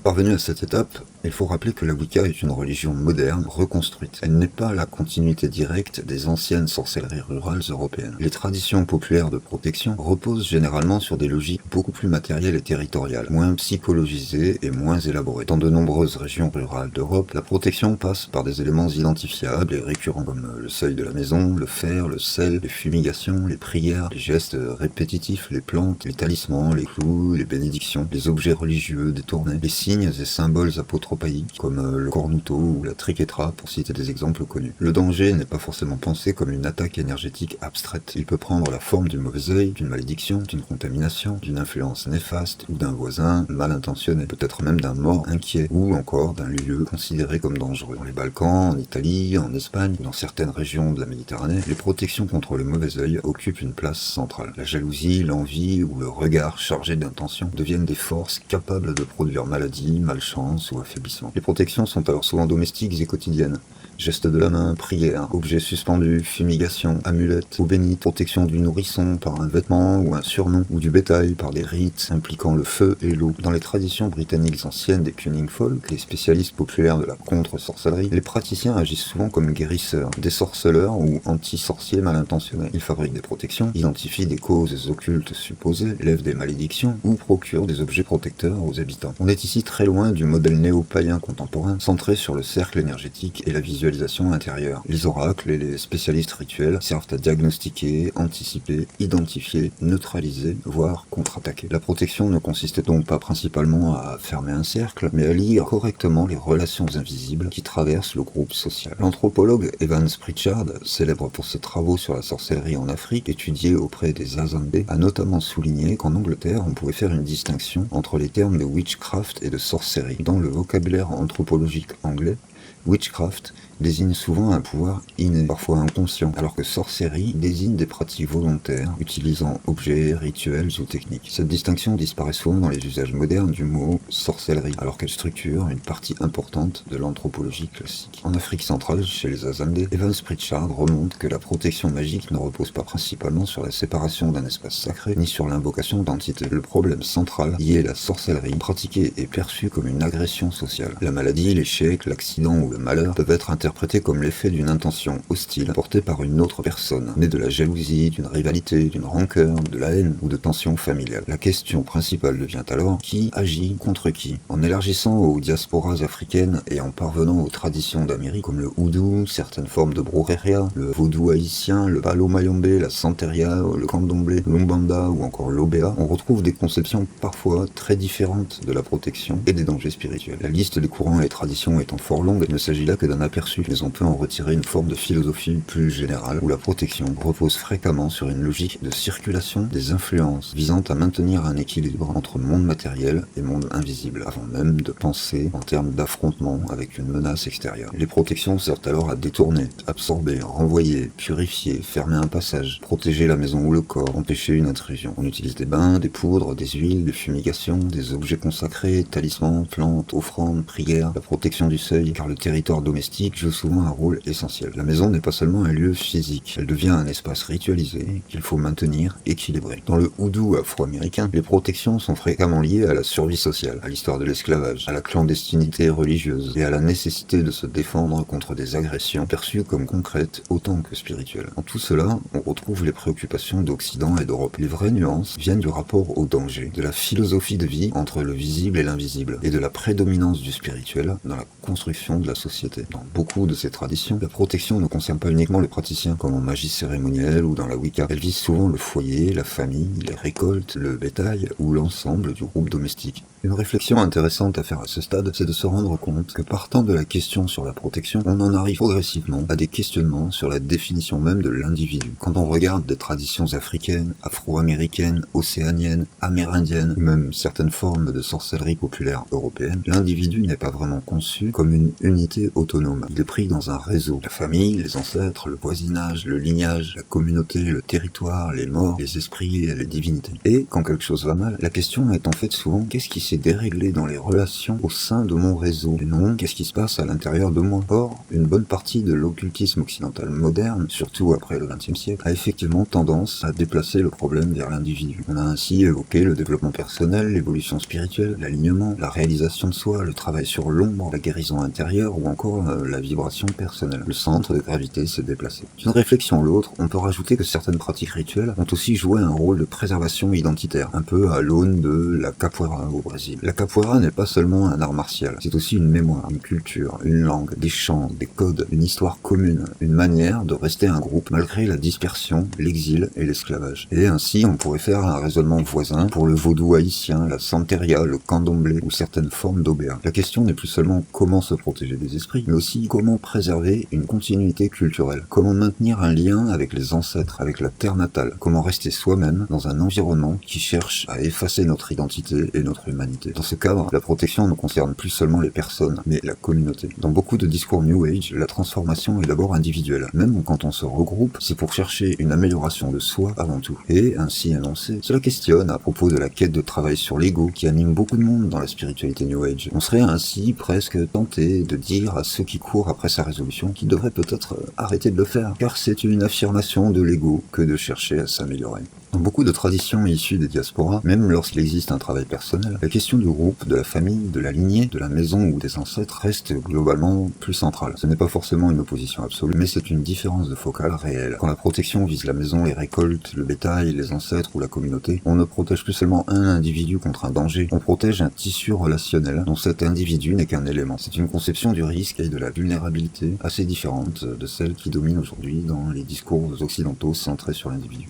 Parvenu à cette étape, il faut rappeler que la Wicca est une religion moderne, reconstruite. Elle n'est pas la continuité directe des anciennes sorcelleries rurales européennes. Les traditions populaires de protection reposent généralement sur des logiques beaucoup plus matérielles et territoriales, moins psychologisées et moins élaborées. Dans de nombreuses régions rurales d'Europe, la protection passe par des éléments identifiables et récurrents, comme le seuil de la maison, le fer, le sel, les fumigations, les prières, les gestes répétitifs, les plantes, les talismans, les clous, les bénédictions, les objets religieux détournés, les signes et symboles apôtres comme le cornuto ou la triquetra pour citer des exemples connus. Le danger n'est pas forcément pensé comme une attaque énergétique abstraite. Il peut prendre la forme du mauvais œil, d'une malédiction, d'une contamination, d'une influence néfaste ou d'un voisin mal intentionné, peut-être même d'un mort inquiet ou encore d'un lieu considéré comme dangereux. Dans les Balkans, en Italie, en Espagne ou dans certaines régions de la Méditerranée, les protections contre le mauvais œil occupent une place centrale. La jalousie, l'envie ou le regard chargé d'intention deviennent des forces capables de produire maladie, malchance ou affaiblissement. Les protections sont alors souvent domestiques et quotidiennes. Gestes de la main, prières, objets suspendus, fumigation, amulettes, eau bénite, protection du nourrisson par un vêtement ou un surnom, ou du bétail par des rites impliquant le feu et l'eau. Dans les traditions britanniques anciennes des Cunning Folk, les spécialistes populaires de la contre-sorcellerie, les praticiens agissent souvent comme guérisseurs, désorceleurs ou anti-sorciers mal intentionnés. Ils fabriquent des protections, identifient des causes occultes supposées, lèvent des malédictions ou procurent des objets protecteurs aux habitants. On est ici très loin du modèle néo-païen contemporain, centré sur le cercle énergétique et la visualisation intérieure. Les oracles et les spécialistes rituels servent à diagnostiquer, anticiper, identifier, neutraliser, voire contre-attaquer. La protection ne consistait donc pas principalement à fermer un cercle, mais à lire correctement les relations invisibles qui traversent le groupe social. L'anthropologue Evans Pritchard, célèbre pour ses travaux sur la sorcellerie en Afrique, étudié auprès des Azande, a notamment souligné qu'en Angleterre, on pouvait faire une distinction entre les termes de witchcraft et de sorcellerie. Dans le vocabulaire anthropologique anglais, witchcraft désigne souvent un pouvoir inné, parfois inconscient, alors que sorcellerie désigne des pratiques volontaires, utilisant objets, rituels ou techniques. Cette distinction disparaît souvent dans les usages modernes du mot sorcellerie, alors qu'elle structure une partie importante de l'anthropologie classique. En Afrique centrale, chez les Azande, Evans Pritchard remonte que la protection magique ne repose pas principalement sur la séparation d'un espace sacré, ni sur l'invocation d'entités. Le problème central lié à la sorcellerie, pratiquée et perçue comme une agression sociale. La maladie, l'échec, l'accident ou le malheur peuvent être interprétés comme l'effet d'une intention hostile portée par une autre personne, née de la jalousie, d'une rivalité, d'une rancœur, de la haine ou de tensions familiales. La question principale devient alors qui agit contre qui? En élargissant aux diasporas africaines et en parvenant aux traditions d'Amérique comme le houdou, certaines formes de brujeria, le vaudou haïtien, le palo mayombe, la santeria, le candomblé, l'umbanda ou encore l'obéa, on retrouve des conceptions parfois très différentes de la protection et des dangers spirituels. La liste des courants et traditions étant fort longue, il ne s'agit là que d'un aperçu, mais on peut en retirer une forme de philosophie plus générale où la protection repose fréquemment sur une logique de circulation des influences visant à maintenir un équilibre entre monde matériel et monde invisible, avant même de penser en termes d'affrontement avec une menace extérieure. Les protections servent alors à détourner, absorber, renvoyer, purifier, fermer un passage, protéger la maison ou le corps, empêcher une intrusion. On utilise des bains, des poudres, des huiles, des fumigations, des objets consacrés, talismans, plantes, offrandes, prières, la protection du seuil, car le territoire domestique joue souvent un rôle essentiel. La maison n'est pas seulement un lieu physique, elle devient un espace ritualisé qu'il faut maintenir équilibré. Dans le houdou afro-américain, les protections sont fréquemment liées à la survie sociale, à l'histoire de l'esclavage, à la clandestinité religieuse et à la nécessité de se défendre contre des agressions perçues comme concrètes autant que spirituelles. En tout cela, on retrouve les préoccupations d'Occident et d'Europe. Les vraies nuances viennent du rapport au danger, de la philosophie de vie entre le visible et l'invisible, et de la prédominance du spirituel dans la construction de la société. Dans beaucoup de ces traditions, la protection ne concerne pas uniquement les praticiens, comme en magie cérémonielle ou dans la Wicca. Elle vise souvent le foyer, la famille, les récoltes, le bétail ou l'ensemble du groupe domestique. Une réflexion intéressante à faire à ce stade, c'est de se rendre compte que partant de la question sur la protection, on en arrive progressivement à des questionnements sur la définition même de l'individu. Quand on regarde des traditions africaines, afro-américaines, océaniennes, amérindiennes, ou même certaines formes de sorcellerie populaire européenne, l'individu n'est pas vraiment conçu comme une unité autonome. Il est pris dans un réseau. La famille, les ancêtres, le voisinage, le lignage, la communauté, le territoire, les morts, les esprits et les divinités. Et quand quelque chose va mal, la question est en fait souvent qu'est-ce qui s'est déréglé dans les relations au sein de mon réseau, et non qu'est-ce qui se passe à l'intérieur de moi. Or, une bonne partie de l'occultisme occidental moderne, surtout après le XXe siècle, a effectivement tendance à déplacer le problème vers l'individu. On a ainsi évoqué le développement personnel, l'évolution spirituelle, l'alignement, la réalisation de soi, le travail sur l'ombre, la guérison intérieure ou encore la vibration personnelle. Le centre de gravité s'est déplacé. D'une réflexion à l'autre, on peut rajouter que certaines pratiques rituelles ont aussi joué un rôle de préservation identitaire, un peu à l'aune de la capoeira au Brésil. La capoeira n'est pas seulement un art martial, c'est aussi une mémoire, une culture, une langue, des chants, des codes, une histoire commune, une manière de rester un groupe malgré la dispersion, l'exil et l'esclavage. Et ainsi, on pourrait faire un raisonnement voisin pour le vaudou haïtien, la santeria, le candomblé ou certaines formes d'OBA. La question n'est plus seulement comment se protéger des esprits, mais aussi comment préserver une continuité culturelle, comment maintenir un lien avec les ancêtres, avec la terre natale, comment rester soi-même dans un environnement qui cherche à effacer notre identité et notre humanité. Dans ce cadre, la protection ne concerne plus seulement les personnes, mais la communauté. Dans beaucoup de discours New Age, la transformation est d'abord individuelle. Même quand on se regroupe, c'est pour chercher une amélioration de soi avant tout. Et, ainsi énoncé, cela questionne à propos de la quête de travail sur l'ego qui anime beaucoup de monde dans la spiritualité New Age. On serait ainsi presque tenté de dire à ceux qui courent après sa résolution qu'ils devraient peut-être arrêter de le faire, car c'est une affirmation de l'ego que de chercher à s'améliorer. Dans beaucoup de traditions issues des diasporas, même lorsqu'il existe un travail personnel, la question du groupe, de la famille, de la lignée, de la maison ou des ancêtres reste globalement plus centrale. Ce n'est pas forcément une opposition absolue, mais c'est une différence de focale réelle. Quand la protection vise la maison, les récoltes, le bétail, les ancêtres ou la communauté, on ne protège plus seulement un individu contre un danger, on protège un tissu relationnel dont cet individu n'est qu'un élément. C'est une conception du risque et de la vulnérabilité assez différente de celle qui domine aujourd'hui dans les discours occidentaux centrés sur l'individu.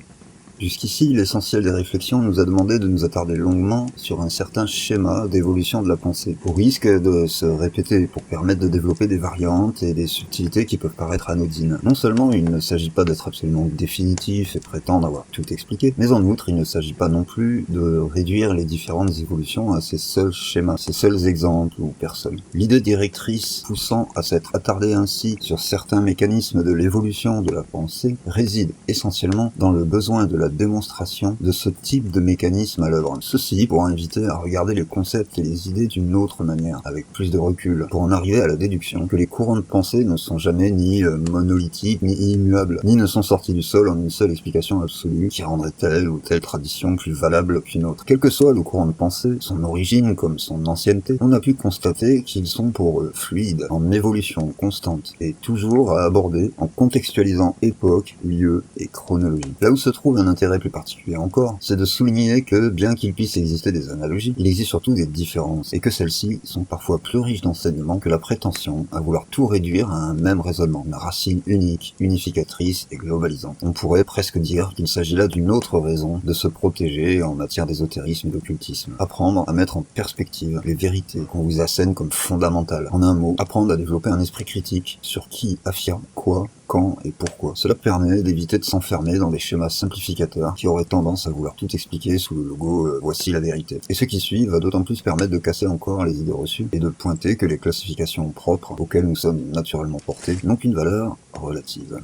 Jusqu'ici, l'essentiel des réflexions nous a demandé de nous attarder longuement sur un certain schéma d'évolution de la pensée, au risque de se répéter pour permettre de développer des variantes et des subtilités qui peuvent paraître anodines. Non seulement il ne s'agit pas d'être absolument définitif et prétendre avoir tout expliqué, mais en outre il ne s'agit pas non plus de réduire les différentes évolutions à ces seuls schémas, ces seuls exemples ou personnes. L'idée directrice poussant à s'être attardée ainsi sur certains mécanismes de l'évolution de la pensée réside essentiellement dans le besoin de la démonstration de ce type de mécanisme à l'œuvre. Ceci pour inviter à regarder les concepts et les idées d'une autre manière, avec plus de recul, pour en arriver à la déduction que les courants de pensée ne sont jamais ni monolithiques, ni immuables, ni ne sont sortis du sol en une seule explication absolue qui rendrait telle ou telle tradition plus valable qu'une autre. Quel que soit le courant de pensée, son origine comme son ancienneté, on a pu constater qu'ils sont pour eux fluides, en évolution constante, et toujours à aborder en contextualisant époque, lieu et chronologie. Là où se trouve un intérêt plus particulier encore, c'est de souligner que, bien qu'il puisse exister des analogies, il existe surtout des différences, et que celles-ci sont parfois plus riches d'enseignements que la prétention à vouloir tout réduire à un même raisonnement, une racine unique, unificatrice et globalisante. On pourrait presque dire qu'il s'agit là d'une autre raison de se protéger en matière d'ésotérisme et d'occultisme. Apprendre à mettre en perspective les vérités qu'on vous assène comme fondamentales. En un mot, apprendre à développer un esprit critique sur qui affirme quoi, quand et pourquoi. Cela permet d'éviter de s'enfermer dans des schémas simplificateurs qui auraient tendance à vouloir tout expliquer sous le logo « Voici la vérité ». Et ce qui suit va d'autant plus permettre de casser encore les idées reçues et de pointer que les classifications propres auxquelles nous sommes naturellement portés n'ont qu'une valeur relative.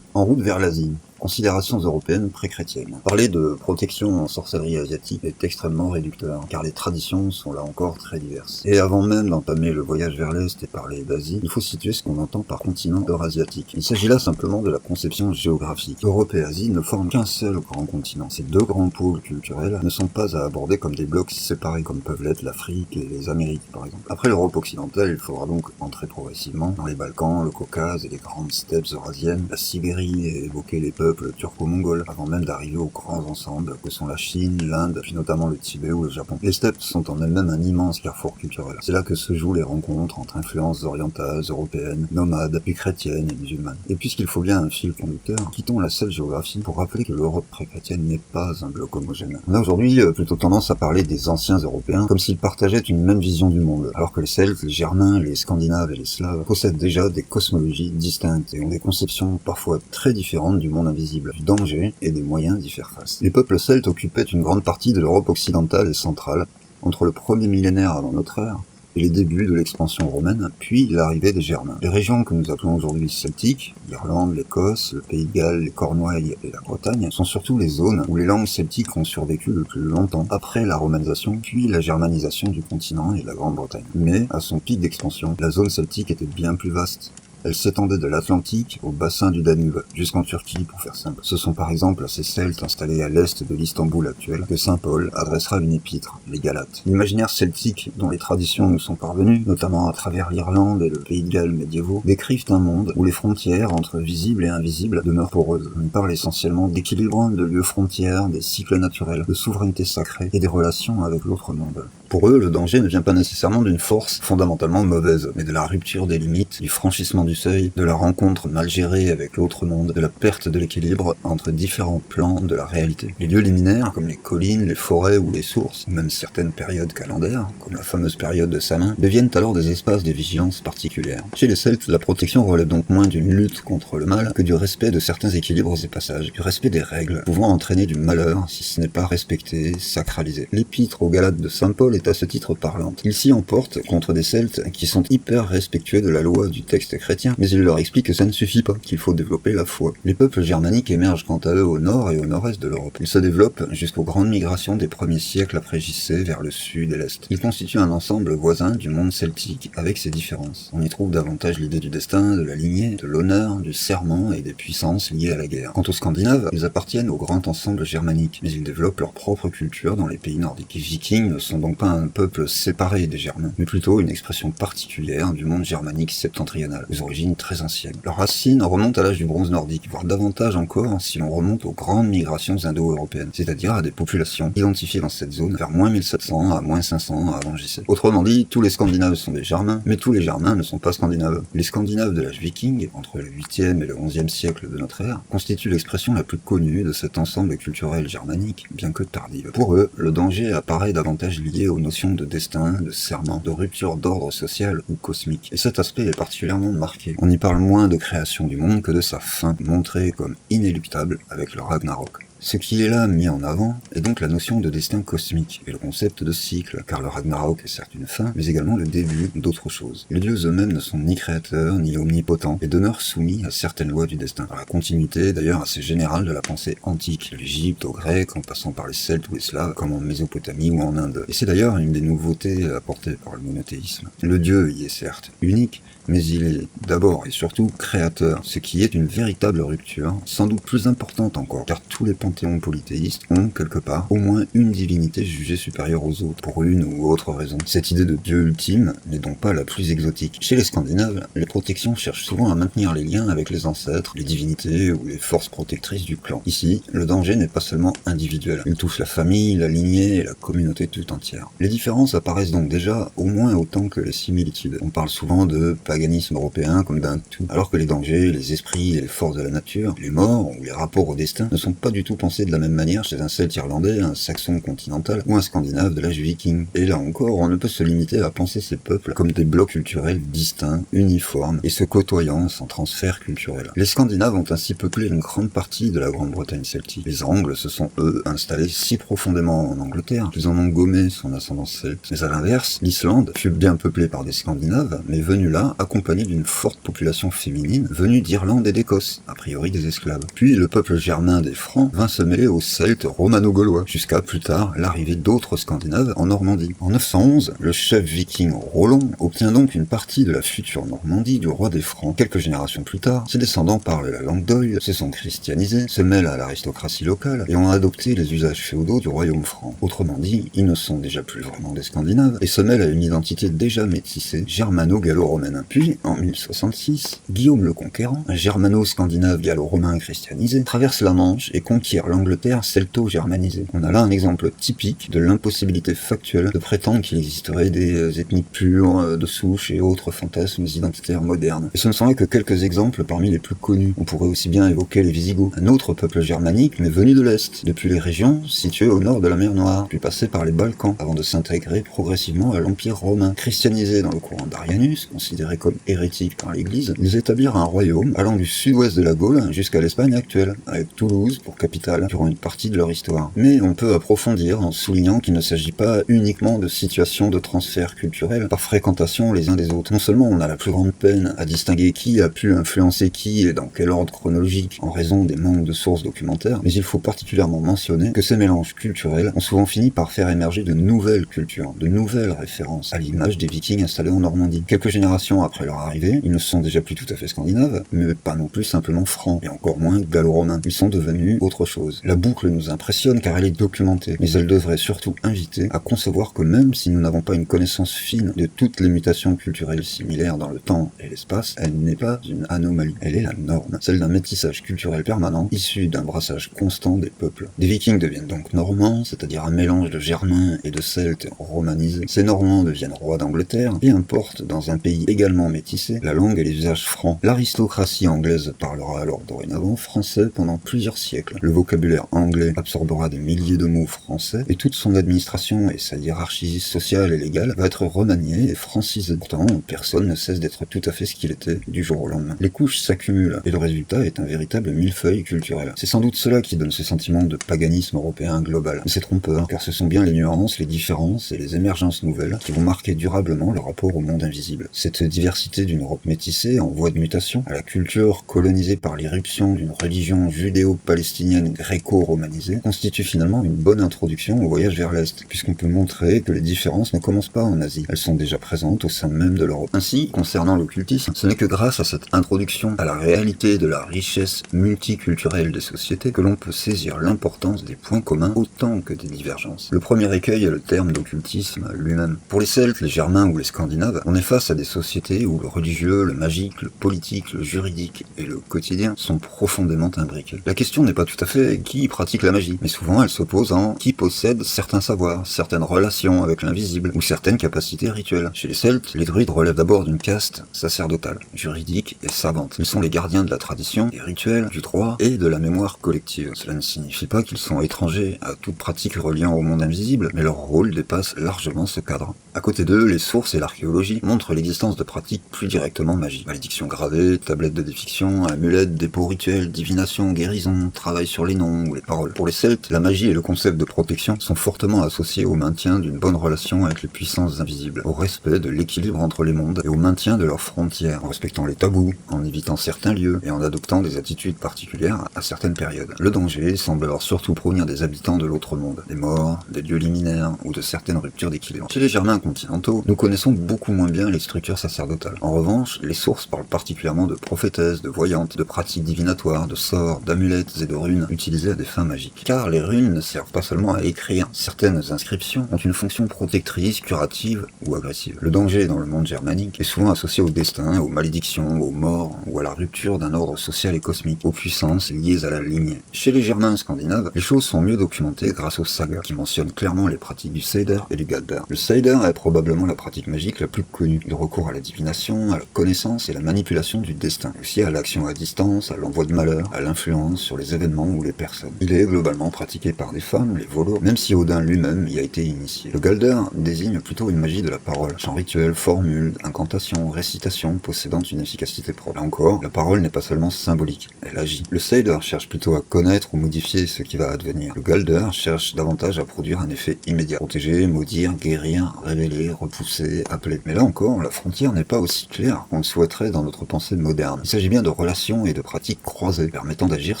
En route vers l'Asie. Considérations européennes pré-chrétiennes. Parler de protection en sorcellerie asiatique est extrêmement réducteur, car les traditions sont là encore très diverses. Et avant même d'entamer le voyage vers l'Est et parler d'Asie, il faut situer ce qu'on entend par continent eurasiatique. Il s'agit là simplement de la conception géographique. Europe et Asie ne forment qu'un seul grand continent. Ces deux grands pôles culturels ne sont pas à aborder comme des blocs séparés, comme peuvent l'être l'Afrique et les Amériques, par exemple. Après l'Europe occidentale, il faudra donc entrer progressivement dans les Balkans, le Caucase et les grandes steppes eurasiennes, la Sibérie et évoquer les peuples peuples turco-mongols, avant même d'arriver aux grands ensembles que sont la Chine, l'Inde, puis notamment le Tibet ou le Japon. Les steppes sont en elles-mêmes un immense carrefour culturel. C'est là que se jouent les rencontres entre influences orientales, européennes, nomades, puis chrétiennes et musulmanes. Et puisqu'il faut bien un fil conducteur, quittons la seule géographie pour rappeler que l'Europe pré-chrétienne n'est pas un bloc homogène. On a aujourd'hui plutôt tendance à parler des anciens Européens comme s'ils partageaient une même vision du monde, alors que les Celtes, les Germains, les Scandinaves et les Slaves possèdent déjà des cosmologies distinctes et ont des conceptions parfois très différentes du monde invisible, du danger et des moyens d'y faire face. Les peuples celtes occupaient une grande partie de l'Europe occidentale et centrale, entre le premier millénaire avant notre ère et les débuts de l'expansion romaine, puis l'arrivée des Germains. Les régions que nous appelons aujourd'hui celtiques, l'Irlande, l'Écosse, le Pays de Galles, les Cornouailles et la Bretagne, sont surtout les zones où les langues celtiques ont survécu le plus longtemps, après la romanisation, puis la germanisation du continent et de la Grande-Bretagne. Mais, à son pic d'expansion, la zone celtique était bien plus vaste. Elle s'étendait de l'Atlantique au bassin du Danube, jusqu'en Turquie pour faire simple. Ce sont par exemple à ces Celtes installés à l'est de l'Istanbul actuel que saint Paul adressera une épître, les Galates. L'imaginaire celtique dont les traditions nous sont parvenues, notamment à travers l'Irlande et le Pays de Galles médiévaux, décrivent un monde où les frontières entre visibles et invisibles demeurent poreuses. On parle essentiellement d'équilibre, de lieux frontières, des cycles naturels, de souveraineté sacrée et des relations avec l'autre monde. Pour eux, le danger ne vient pas nécessairement d'une force fondamentalement mauvaise, mais de la rupture des limites, du franchissement du seuil, de la rencontre mal gérée avec l'autre monde, de la perte de l'équilibre entre différents plans de la réalité. Les lieux liminaires, comme les collines, les forêts ou les sources, ou même certaines périodes calendaires, comme la fameuse période de Samin, deviennent alors des espaces de vigilance particulière. Chez les Celtes, la protection relève donc moins d'une lutte contre le mal que du respect de certains équilibres et passages, du respect des règles, pouvant entraîner du malheur si ce n'est pas respecté, sacralisé. L'épître aux Galates de saint Paul est à ce titre parlante. Il s'y emporte contre des Celtes qui sont hyper respectueux de la loi du texte chrétien, mais il leur explique que ça ne suffit pas, qu'il faut développer la foi. Les peuples germaniques émergent quant à eux au nord et au nord-est de l'Europe. Ils se développent jusqu'aux grandes migrations des premiers siècles après JC vers le sud et l'est. Ils constituent un ensemble voisin du monde celtique avec ses différences. On y trouve davantage l'idée du destin, de la lignée, de l'honneur, du serment et des puissances liées à la guerre. Quant aux Scandinaves, ils appartiennent au grand ensemble germanique, mais ils développent leur propre culture dans les pays nordiques. Les Vikings ne sont donc pas un peuple séparé des Germains, mais plutôt une expression particulière du monde germanique septentrional, aux origines très anciennes. Leurs racines remontent à l'âge du bronze nordique, voire davantage encore si l'on remonte aux grandes migrations indo-européennes, c'est-à-dire à des populations identifiées dans cette zone vers moins 1700 à moins 500 avant JC. Autrement dit, tous les Scandinaves sont des Germains, mais tous les Germains ne sont pas Scandinaves. Les Scandinaves de l'âge viking, entre le 8e et le 11e siècle de notre ère, constituent l'expression la plus connue de cet ensemble culturel germanique, bien que tardive. Pour eux, le danger apparaît davantage lié aux notions de destin, de serment, de rupture d'ordre social ou cosmique. Et cet aspect est particulièrement marqué. On y parle moins de création du monde que de sa fin, montrée comme inéluctable avec le Ragnarok. Ce qui est là mis en avant est donc la notion de destin cosmique et le concept de cycle, car le Ragnarok est certes une fin, mais également le début d'autre chose. Les dieux eux-mêmes ne sont ni créateurs, ni omnipotents, et demeurent soumis à certaines lois du destin, dans la continuité d'ailleurs assez générale de la pensée antique, de l'Égypte aux Grecs, en passant par les Celtes ou les Slaves, comme en Mésopotamie ou en Inde. Et c'est d'ailleurs une des nouveautés apportées par le monothéisme. Le dieu y est certes unique, mais il est d'abord et surtout créateur, ce qui est une véritable rupture, sans doute plus importante encore, car tous les panthéons polythéistes ont, quelque part, au moins une divinité jugée supérieure aux autres, pour une ou autre raison. Cette idée de dieu ultime n'est donc pas la plus exotique. Chez les Scandinaves, les protections cherchent souvent à maintenir les liens avec les ancêtres, les divinités ou les forces protectrices du clan. Ici, le danger n'est pas seulement individuel, il touche la famille, la lignée et la communauté tout entière. Les différences apparaissent donc déjà au moins autant que les similitudes. On parle souvent de paganisme européen comme d'un tout, alors que les dangers, les esprits et les forces de la nature, les morts ou les rapports au destin ne sont pas du tout pensés de la même manière chez un Celte irlandais, un Saxon continental ou un Scandinave de l'âge viking. Et là encore, on ne peut se limiter à penser ces peuples comme des blocs culturels distincts, uniformes et se côtoyant sans transfert culturel. Les Scandinaves ont ainsi peuplé une grande partie de la Grande-Bretagne celtique. Les Angles se sont eux installés si profondément en Angleterre qu'ils en ont gommé son ascendance celte. Mais à l'inverse, l'Islande fut bien peuplée par des Scandinaves, mais venue là accompagnée d'une forte population féminine venue d'Irlande et d'Écosse, a priori des esclaves. Puis le peuple germain des Francs vint se mêler aux Celtes romano-gaulois, jusqu'à plus tard l'arrivée d'autres Scandinaves en Normandie. En 911, le chef viking Roland obtient donc une partie de la future Normandie du roi des Francs. Quelques générations plus tard, ses descendants parlent la langue d'Oïl, se sont christianisés, se mêlent à l'aristocratie locale et ont adopté les usages féodaux du royaume franc. Autrement dit, ils ne sont déjà plus vraiment des Scandinaves et se mêlent à une identité déjà métissée, germano-gallo-romaine. Puis, en 1066, Guillaume le Conquérant, un germano-scandinave gallo-romain christianisé, traverse la Manche et conquiert l'Angleterre celto-germanisée. On a là un exemple typique de l'impossibilité factuelle de prétendre qu'il existerait des ethnies pures, de souche et autres fantasmes identitaires modernes. Et ce ne sont là que quelques exemples parmi les plus connus. On pourrait aussi bien évoquer les Visigoths, un autre peuple germanique mais venu de l'Est, depuis les régions situées au nord de la mer Noire, puis passer par les Balkans, avant de s'intégrer progressivement à l'Empire romain. Christianisés dans le courant d'Arianus, considérés comme hérétiques par l'Église, ils établirent un royaume allant du sud-ouest de la Gaule jusqu'à l'Espagne actuelle, avec Toulouse pour capitale durant une partie de leur histoire. Mais on peut approfondir en soulignant qu'il ne s'agit pas uniquement de situations de transfert culturel par fréquentation les uns des autres. Non seulement on a la plus grande peine à distinguer qui a pu influencer qui et dans quel ordre chronologique en raison des manques de sources documentaires, mais il faut particulièrement mentionner que ces mélanges culturels ont souvent fini par faire émerger de nouvelles cultures, de nouvelles références, à l'image des Vikings installés en Normandie. Quelques générations après leur arrivée, ils ne sont déjà plus tout à fait scandinaves, mais pas non plus simplement francs, et encore moins gallo-romains. Ils sont devenus autre chose. La boucle nous impressionne car elle est documentée, mais elle devrait surtout inviter à concevoir que même si nous n'avons pas une connaissance fine de toutes les mutations culturelles similaires dans le temps et l'espace, elle n'est pas une anomalie, elle est la norme, celle d'un métissage culturel permanent, issu d'un brassage constant des peuples. Des Vikings deviennent donc normands, c'est-à-dire un mélange de germains et de celtes romanisés. Ces Normands deviennent rois d'Angleterre et importent dans un pays également métissé la langue et les usages francs. L'aristocratie anglaise parlera alors dorénavant français pendant plusieurs siècles. Le vocabulaire anglais absorbera des milliers de mots français et toute son administration et sa hiérarchie sociale et légale va être remaniée et francisée. Pourtant, personne ne cesse d'être tout à fait ce qu'il était du jour au lendemain. Les couches s'accumulent et le résultat est un véritable millefeuille culturel. C'est sans doute cela qui donne ce sentiment de paganisme européen global. Mais c'est trompeur, car ce sont bien les nuances, les différences et les émergences nouvelles qui vont marquer durablement le rapport au monde invisible. Cette diversité d'une Europe métissée, en voie de mutation, à la culture colonisée par l'irruption d'une religion judéo-palestinienne gréco-romanisée, constitue finalement une bonne introduction au voyage vers l'Est, puisqu'on peut montrer que les différences ne commencent pas en Asie. Elles sont déjà présentes au sein même de l'Europe. Ainsi, concernant l'occultisme, ce n'est que grâce à cette introduction à la réalité de la richesse multiculturelle des sociétés que l'on peut saisir l'importance des points communs autant que des divergences. Le premier écueil est le terme d'occultisme lui-même. Pour les Celtes, les Germains ou les Scandinaves, on est face à des sociétés où le religieux, le magique, le politique, le juridique et le quotidien sont profondément imbriqués. La question n'est pas tout à fait qui pratique la magie, mais souvent elle s'oppose en qui possède certains savoirs, certaines relations avec l'invisible ou certaines capacités rituelles. Chez les Celtes, les druides relèvent d'abord d'une caste sacerdotale, juridique et savante. Ils sont les gardiens de la tradition, des rituels, du droit et de la mémoire collective. Cela ne signifie pas qu'ils sont étrangers à toute pratique reliant au monde invisible, mais leur rôle dépasse largement ce cadre. À côté d'eux, les sources et l'archéologie montrent l'existence de pratiques plus directement magiques. Malédictions gravées, tablettes de défiction, amulettes, dépôts rituels, divination, guérison, travail sur les noms ou les paroles. Pour les Celtes, la magie et le concept de protection sont fortement associés au maintien d'une bonne relation avec les puissances invisibles, au respect de l'équilibre entre les mondes et au maintien de leurs frontières, en respectant les tabous, en évitant certains lieux et en adoptant des attitudes particulières à certaines périodes. Le danger semble alors surtout provenir des habitants de l'autre monde, des morts, des lieux liminaires ou de certaines ruptures d'équilibre. Chez les Germains continentaux, nous connaissons beaucoup moins bien les structures sacerdotales. En revanche, les sources parlent particulièrement de prophétesses, de voyantes, de pratiques divinatoires, de sorts, d'amulettes et de runes utilisées à des fins magiques. Car les runes ne servent pas seulement à écrire. Certaines inscriptions ont une fonction protectrice, curative ou agressive. Le danger dans le monde germanique est souvent associé au destin, aux malédictions, aux morts ou à la rupture d'un ordre social et cosmique, aux puissances liées à la lignée. Chez les Germains scandinaves, les choses sont mieux documentées grâce aux sagas, qui mentionnent clairement les pratiques du Seder et du Galder. Le Seder est probablement la pratique magique la plus connue. Il recourt à la divination, à la connaissance et la manipulation du destin, aussi à l'action à distance, à l'envoi de malheur, à l'influence sur les événements ou les personnes. Il est globalement pratiqué par des femmes, les Vaulois, même si Odin lui-même y a été initié. Le Galder désigne plutôt une magie de la parole, chant rituel, formule, incantation, récitation, possédant une efficacité propre. Là encore, la parole n'est pas seulement symbolique, elle agit. Le Seder cherche plutôt à connaître ou modifier ce qui va advenir. Le Galder cherche davantage à produire un effet immédiat, protéger, maudire, guérir, révéler révélé, repoussé, appelé. Mais là encore, la frontière n'est pas aussi claire qu'on le souhaiterait dans notre pensée moderne. Il s'agit bien de relations et de pratiques croisées, permettant d'agir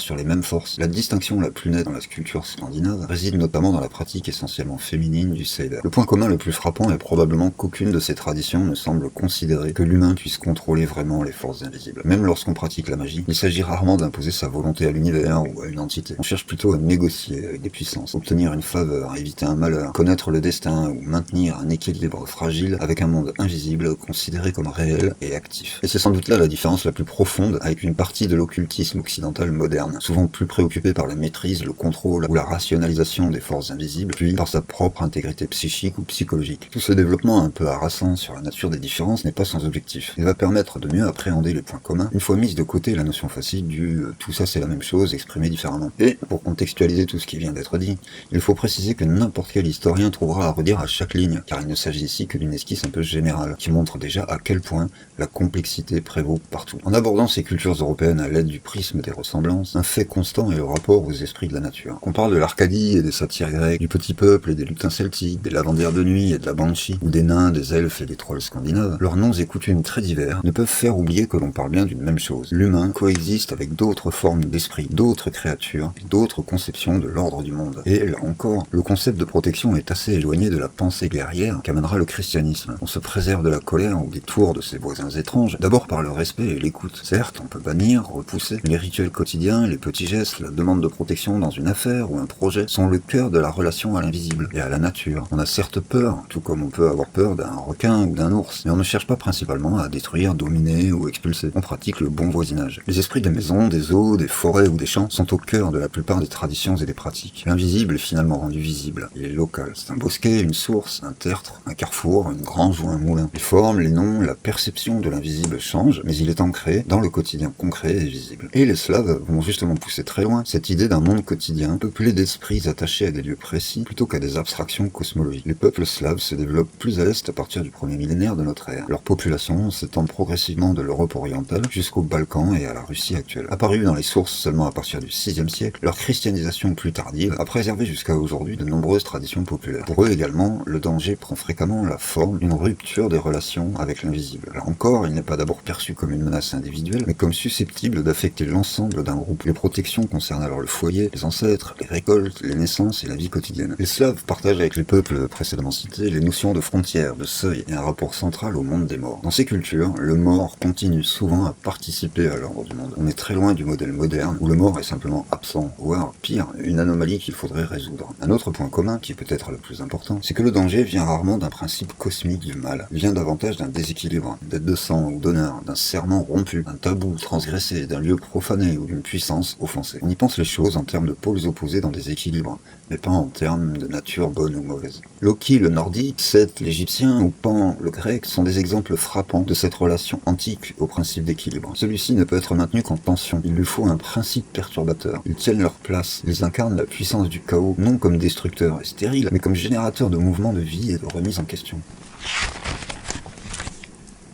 sur les mêmes forces. La distinction la plus nette dans la culture scandinave réside notamment dans la pratique essentiellement féminine du Seder. Le point commun le plus frappant est probablement qu'aucune de ces traditions ne semble considérer que l'humain puisse contrôler vraiment les forces invisibles. Même lorsqu'on pratique la magie, il s'agit rarement d'imposer sa volonté à l'univers ou à une entité. On cherche plutôt à négocier avec des puissances, obtenir une faveur, éviter un malheur, connaître le destin ou maintenir un équilibre fragile avec un monde invisible considéré comme réel et actif. Et c'est sans doute là la différence la plus profonde avec une partie de l'occultisme occidental moderne, souvent plus préoccupé par la maîtrise, le contrôle ou la rationalisation des forces invisibles, puis par sa propre intégrité psychique ou psychologique. Tout ce développement un peu harassant sur la nature des différences n'est pas sans objectif. Il va permettre de mieux appréhender les points communs, une fois mise de côté la notion facile du tout ça c'est la même chose exprimée différemment. Et, pour contextualiser tout ce qui vient d'être dit, il faut préciser que n'importe quel historien trouvera à redire à chaque ligne, car il ne s'agit ici que d'une esquisse un peu générale, qui montre déjà à quel point la complexité prévaut partout. En abordant ces cultures européennes à l'aide du prisme des ressemblances, un fait constant est le rapport aux esprits de la nature. Qu'on parle de l'Arcadie et des satyres grecs, du petit peuple et des lutins celtiques, des lavandières de nuit et de la banshee, ou des nains, des elfes et des trolls scandinaves, leurs noms et coutumes très divers ne peuvent faire oublier que l'on parle bien d'une même chose. L'humain coexiste avec d'autres formes d'esprit, d'autres créatures, d'autres conceptions de l'ordre du monde. Et là encore, le concept de protection est assez éloigné de la pensée guerrière qu'amènera le christianisme. On se préserve de la colère ou des tours de ses voisins étranges, d'abord par le respect et l'écoute. Certes, on peut bannir, repousser, mais les rituels quotidiens, les petits gestes, la demande de protection dans une affaire ou un projet sont le cœur de la relation à l'invisible et à la nature. On a certes peur, tout comme on peut avoir peur d'un requin ou d'un ours, mais on ne cherche pas principalement à détruire, dominer ou expulser. On pratique le bon voisinage. Les esprits des maisons, des eaux, des forêts ou des champs sont au cœur de la plupart des traditions et des pratiques. L'invisible est finalement rendu visible. Il est local. C'est un bosquet, une source, un tertre, un carrefour, une grange ou un moulin. Les formes, les noms, la perception de l'invisible changent, mais il est ancré dans le quotidien concret et visible. Et les Slaves vont justement pousser très loin cette idée d'un monde quotidien peuplé d'esprits attachés à des lieux précis plutôt qu'à des abstractions cosmologiques. Les peuples slaves se développent plus à l'est à partir du premier millénaire de notre ère. Leur population s'étend progressivement de l'Europe orientale jusqu'aux Balkans et à la Russie actuelle. Apparus dans les sources seulement à partir du VIe siècle, leur christianisation plus tardive a préservé jusqu'à aujourd'hui de nombreuses traditions populaires. Pour eux également, le danger prend fréquemment la forme d'une rupture des relations avec l'invisible. Là encore, il n'est pas d'abord perçu comme une menace individuelle, mais comme susceptible d'affecter l'ensemble d'un groupe. Les protections concernent alors le foyer, les ancêtres, les récoltes, les naissances et la vie quotidienne. Les Slaves partagent avec les peuples précédemment cités les notions de frontières, de seuil et un rapport central au monde des morts. Dans ces cultures, le mort continue souvent à participer à l'ordre du monde. On est très loin du modèle moderne où le mort est simplement absent, voire pire, une anomalie qu'il faudrait résoudre. Un autre point commun, qui est peut-être le plus important, c'est que le danger vient rarement d'un principe cosmique du mal. Il vient davantage d'un déséquilibre, d'une dette de sang ou d'honneur, d'un serment rompu, d'un tabou transgressé, d'un lieu profané ou d'une puissance offensée. On y pense les choses en termes de pôles opposés dans des équilibres, mais pas en termes de nature bonne ou mauvaise. Loki, le nordique, Seth, l'égyptien, ou Pan, le grec, sont des exemples frappants de cette relation antique au principe d'équilibre. Celui-ci ne peut être maintenu qu'en tension. Il lui faut un principe perturbateur. Ils tiennent leur place. Ils incarnent la puissance du chaos, non comme destructeurs et stériles, mais comme générateurs de mouvements de vie et de remise en question.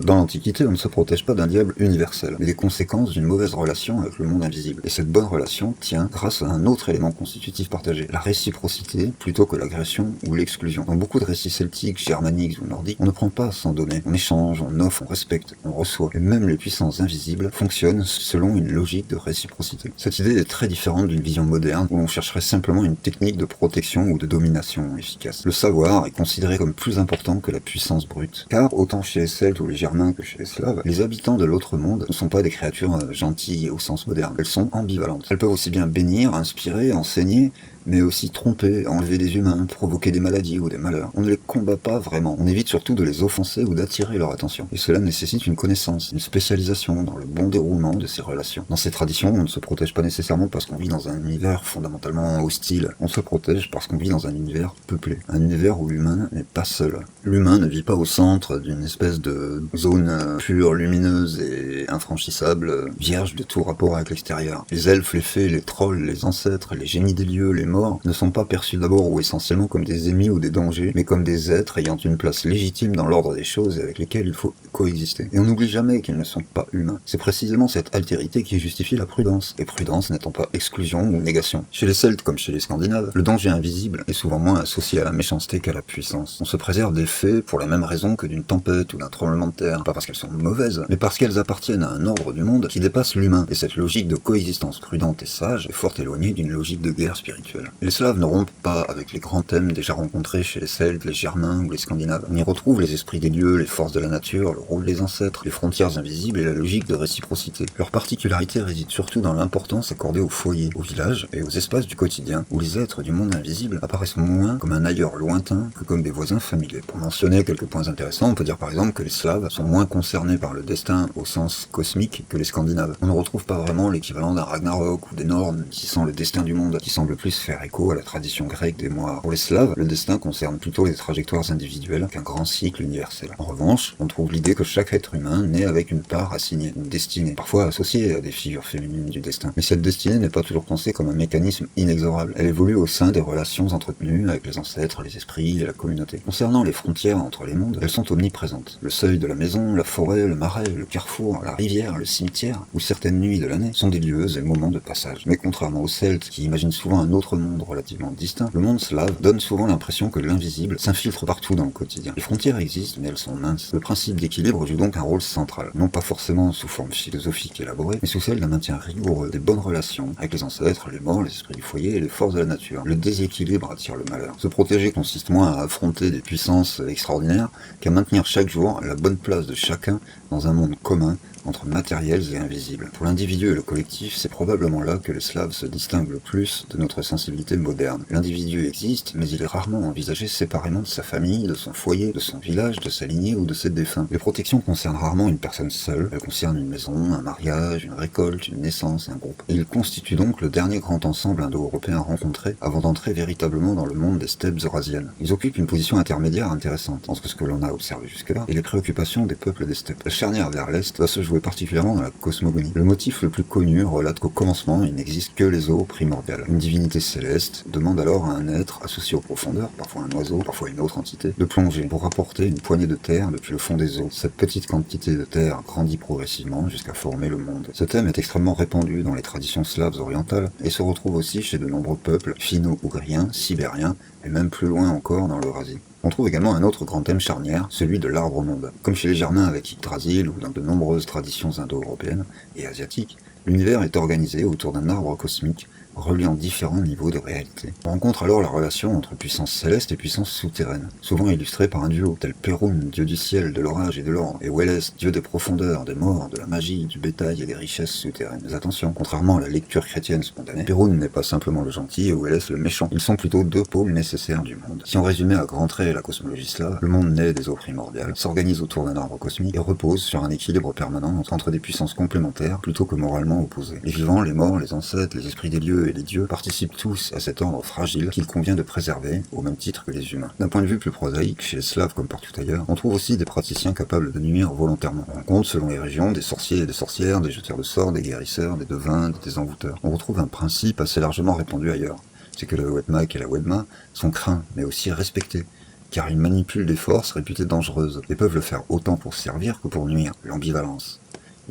Dans l'Antiquité, on ne se protège pas d'un diable universel, mais des conséquences d'une mauvaise relation avec le monde invisible. Et cette bonne relation tient grâce à un autre élément constitutif partagé, la réciprocité plutôt que l'agression ou l'exclusion. Dans beaucoup de récits celtiques, germaniques ou nordiques, on ne prend pas sans donner. On échange, on offre, on respecte, on reçoit. Et même les puissances invisibles fonctionnent selon une logique de réciprocité. Cette idée est très différente d'une vision moderne où l'on chercherait simplement une technique de protection ou de domination efficace. Le savoir est considéré comme plus important que la puissance brute. Car autant chez les Celtes ou les Germains que chez les Slaves, les habitants de l'autre monde ne sont pas des créatures gentilles au sens moderne. Elles sont ambivalentes. Elles peuvent aussi bien bénir, inspirer, enseigner, mais aussi tromper, enlever des humains, provoquer des maladies ou des malheurs. On ne les combat pas vraiment. On évite surtout de les offenser ou d'attirer leur attention. Et cela nécessite une connaissance, une spécialisation dans le bon déroulement de ces relations. Dans ces traditions, on ne se protège pas nécessairement parce qu'on vit dans un univers fondamentalement hostile. On se protège parce qu'on vit dans un univers peuplé. Un univers où l'humain n'est pas seul. L'humain ne vit pas au centre d'une espèce de zone pure, lumineuse et infranchissable, vierge de tout rapport avec l'extérieur. Les elfes, les fées, les trolls, les ancêtres, les génies des lieux, les morts, morts ne sont pas perçus d'abord ou essentiellement comme des ennemis ou des dangers, mais comme des êtres ayant une place légitime dans l'ordre des choses et avec lesquels il faut coexister. Et on n'oublie jamais qu'ils ne sont pas humains. C'est précisément cette altérité qui justifie la prudence, et prudence n'étant pas exclusion ou négation. Chez les Celtes comme chez les Scandinaves, le danger invisible est souvent moins associé à la méchanceté qu'à la puissance. On se préserve des faits pour la même raison que d'une tempête ou d'un tremblement de terre, pas parce qu'elles sont mauvaises, mais parce qu'elles appartiennent à un ordre du monde qui dépasse l'humain, et cette logique de coexistence prudente et sage est fort éloignée d'une logique de guerre spirituelle. Les Slaves ne rompent pas avec les grands thèmes déjà rencontrés chez les Celtes, les Germains ou les Scandinaves. On y retrouve les esprits des lieux, les forces de la nature, le rôle des ancêtres, les frontières invisibles et la logique de réciprocité. Leur particularité réside surtout dans l'importance accordée au foyer, au village et aux espaces du quotidien, où les êtres du monde invisible apparaissent moins comme un ailleurs lointain que comme des voisins familiers. Pour mentionner quelques points intéressants, on peut dire par exemple que les Slaves sont moins concernés par le destin au sens cosmique que les Scandinaves. On ne retrouve pas vraiment l'équivalent d'un Ragnarok ou des Nornes qui sont le destin du monde, qui semble plus faire écho à la tradition grecque des Moires. Pour les Slaves, le destin concerne plutôt les trajectoires individuelles qu'un grand cycle universel. En revanche, on trouve l'idée que chaque être humain naît avec une part assignée, une destinée, parfois associée à des figures féminines du destin. Mais cette destinée n'est pas toujours pensée comme un mécanisme inexorable. Elle évolue au sein des relations entretenues avec les ancêtres, les esprits et la communauté. Concernant les frontières entre les mondes, elles sont omniprésentes. Le seuil de la maison, la forêt, le marais, le carrefour, la rivière, le cimetière, ou certaines nuits de l'année, sont des lieux et moments de passage. Mais contrairement aux Celtes, qui imaginent souvent un autre monde relativement distinct, le monde slave donne souvent l'impression que l'invisible s'infiltre partout dans le quotidien. Les frontières existent, mais elles sont minces. Le principe d'équilibre joue donc un rôle central, non pas forcément sous forme philosophique élaborée, mais sous celle d'un maintien rigoureux des bonnes relations avec les ancêtres, les morts, les esprits du foyer et les forces de la nature. Le déséquilibre attire le malheur. Se protéger consiste moins à affronter des puissances extraordinaires qu'à maintenir chaque jour la bonne place de chacun dans un monde commun entre matériels et invisibles. Pour l'individu et le collectif, c'est probablement là que les Slaves se distinguent le plus de notre sensibilité moderne. L'individu existe, mais il est rarement envisagé séparément de sa famille, de son foyer, de son village, de sa lignée ou de ses défunts. Les protections concernent rarement une personne seule, elles concernent une maison, un mariage, une récolte, une naissance, un groupe. Et ils constituent donc le dernier grand ensemble indo-européen rencontré avant d'entrer véritablement dans le monde des steppes eurasiennes. Ils occupent une position intermédiaire intéressante entre ce que l'on a observé jusque-là et les préoccupations des peuples des steppes. La charnière vers l'est va se jouer particulièrement dans la cosmogonie. Le motif le plus connu relate qu'au commencement, il n'existe que les eaux primordiales. Une divinité céleste demande alors à un être associé aux profondeurs, parfois un oiseau, parfois une autre entité, de plonger pour rapporter une poignée de terre depuis le fond des eaux. Cette petite quantité de terre grandit progressivement jusqu'à former le monde. Ce thème est extrêmement répandu dans les traditions slaves orientales et se retrouve aussi chez de nombreux peuples finno-ougriens, sibériens et même plus loin encore dans l'Eurasie. On trouve également un autre grand thème charnière, celui de l'arbre-monde. Comme chez les Germains avec Yggdrasil ou dans de nombreuses traditions indo-européennes et asiatiques, l'univers est organisé autour d'un arbre cosmique reliant différents niveaux de réalité. On rencontre alors la relation entre puissance céleste et puissance souterraine, souvent illustrée par un duo, tel Perun, dieu du ciel, de l'orage et de l'ordre, et Wélès, dieu des profondeurs, des morts, de la magie, du bétail et des richesses souterraines. Mais attention, contrairement à la lecture chrétienne spontanée, Perun n'est pas simplement le gentil et Wélès le méchant. Ils sont plutôt deux pôles nécessaires du monde. Si on résumait à grands traits la cosmologie slave, le monde naît des eaux primordiales, s'organise autour d'un arbre cosmique et repose sur un équilibre permanent entre des puissances complémentaires plutôt que moralement opposées. Les vivants, les morts, les ancêtres, les esprits des lieux et les dieux participent tous à cet ordre fragile qu'il convient de préserver au même titre que les humains. D'un point de vue plus prosaïque, chez les Slaves comme partout ailleurs, on trouve aussi des praticiens capables de nuire volontairement. On rencontre selon les régions des sorciers et des sorcières, des jeteurs de sorts, des guérisseurs, des devins, des envoûteurs. On retrouve un principe assez largement répandu ailleurs. C'est que le Wetmak et la Wedma sont craints, mais aussi respectés, car ils manipulent des forces réputées dangereuses, et peuvent le faire autant pour servir que pour nuire, l'ambivalence.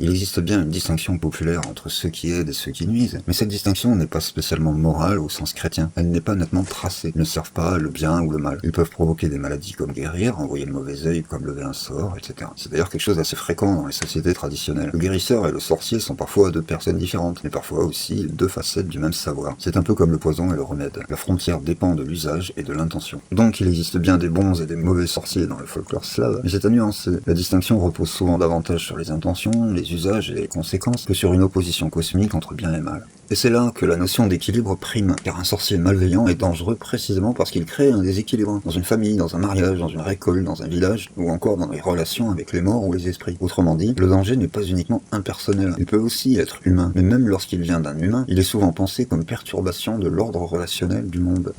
Il existe bien une distinction populaire entre ceux qui aident et ceux qui nuisent, mais cette distinction n'est pas spécialement morale au sens chrétien. Elle n'est pas nettement tracée. Ils ne servent pas le bien ou le mal. Ils peuvent provoquer des maladies comme guérir, envoyer le mauvais œil comme lever un sort, etc. C'est d'ailleurs quelque chose d'assez fréquent dans les sociétés traditionnelles. Le guérisseur et le sorcier sont parfois deux personnes différentes, mais parfois aussi deux facettes du même savoir. C'est un peu comme le poison et le remède. La frontière dépend de l'usage et de l'intention. Donc il existe bien des bons et des mauvais sorciers dans le folklore slave, mais c'est à nuancer. La distinction repose souvent davantage sur les intentions, les usages et les conséquences que sur une opposition cosmique entre bien et mal. Et c'est là que la notion d'équilibre prime, car un sorcier malveillant est dangereux précisément parce qu'il crée un déséquilibre dans une famille, dans un mariage, dans une récolte, dans un village, ou encore dans les relations avec les morts ou les esprits. Autrement dit, le danger n'est pas uniquement impersonnel, il peut aussi être humain, mais même lorsqu'il vient d'un humain, il est souvent pensé comme perturbation de l'ordre relationnel du monde.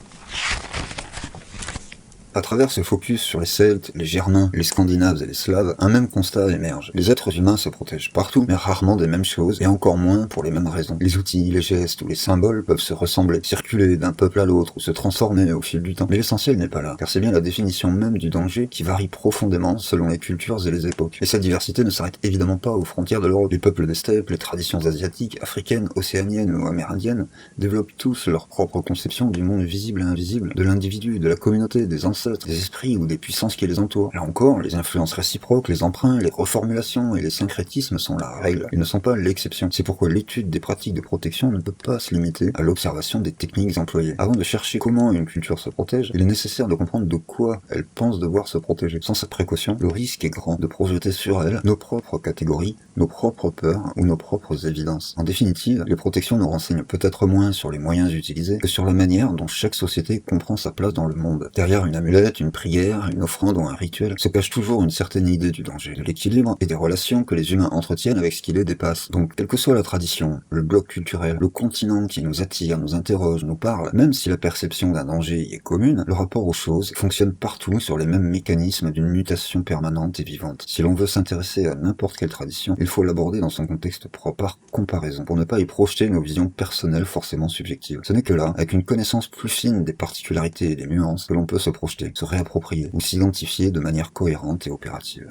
À travers ce focus sur les Celtes, les Germains, les Scandinaves et les Slaves, un même constat émerge. Les êtres humains se protègent partout, mais rarement des mêmes choses, et encore moins pour les mêmes raisons. Les outils, les gestes ou les symboles peuvent se ressembler, circuler d'un peuple à l'autre ou se transformer au fil du temps. Mais l'essentiel n'est pas là, car c'est bien la définition même du danger qui varie profondément selon les cultures et les époques. Et cette diversité ne s'arrête évidemment pas aux frontières de l'Europe. Les peuples des steppes, les traditions asiatiques, africaines, océaniennes ou amérindiennes développent tous leur propre conception du monde visible et invisible, de l'individu, de la communauté, des ancêtres, des esprits ou des puissances qui les entourent. Là encore, les influences réciproques, les emprunts, les reformulations et les syncrétismes sont la règle. Ils ne sont pas l'exception. C'est pourquoi l'étude des pratiques de protection ne peut pas se limiter à l'observation des techniques employées. Avant de chercher comment une culture se protège, il est nécessaire de comprendre de quoi elle pense devoir se protéger. Sans cette précaution, le risque est grand de projeter sur elle nos propres catégories, nos propres peurs ou nos propres évidences. En définitive, les protections nous renseignent peut-être moins sur les moyens utilisés que sur la manière dont chaque société comprend sa place dans le monde. Derrière une amulette, une prière, une offrande ou un rituel se cache toujours une certaine idée du danger, de l'équilibre et des relations que les humains entretiennent avec ce qui les dépasse. Donc, quelle que soit la tradition, le bloc culturel, le continent qui nous attire, nous interroge, nous parle, même si la perception d'un danger y est commune, le rapport aux choses fonctionne partout sur les mêmes mécanismes d'une mutation permanente et vivante. Si l'on veut s'intéresser à n'importe quelle tradition, il faut l'aborder dans son contexte propre, par comparaison, pour ne pas y projeter nos visions personnelles forcément subjectives. Ce n'est que là, avec une connaissance plus fine des particularités et des nuances, que l'on peut se projeter, se réapproprier ou s'identifier de manière cohérente et opérative.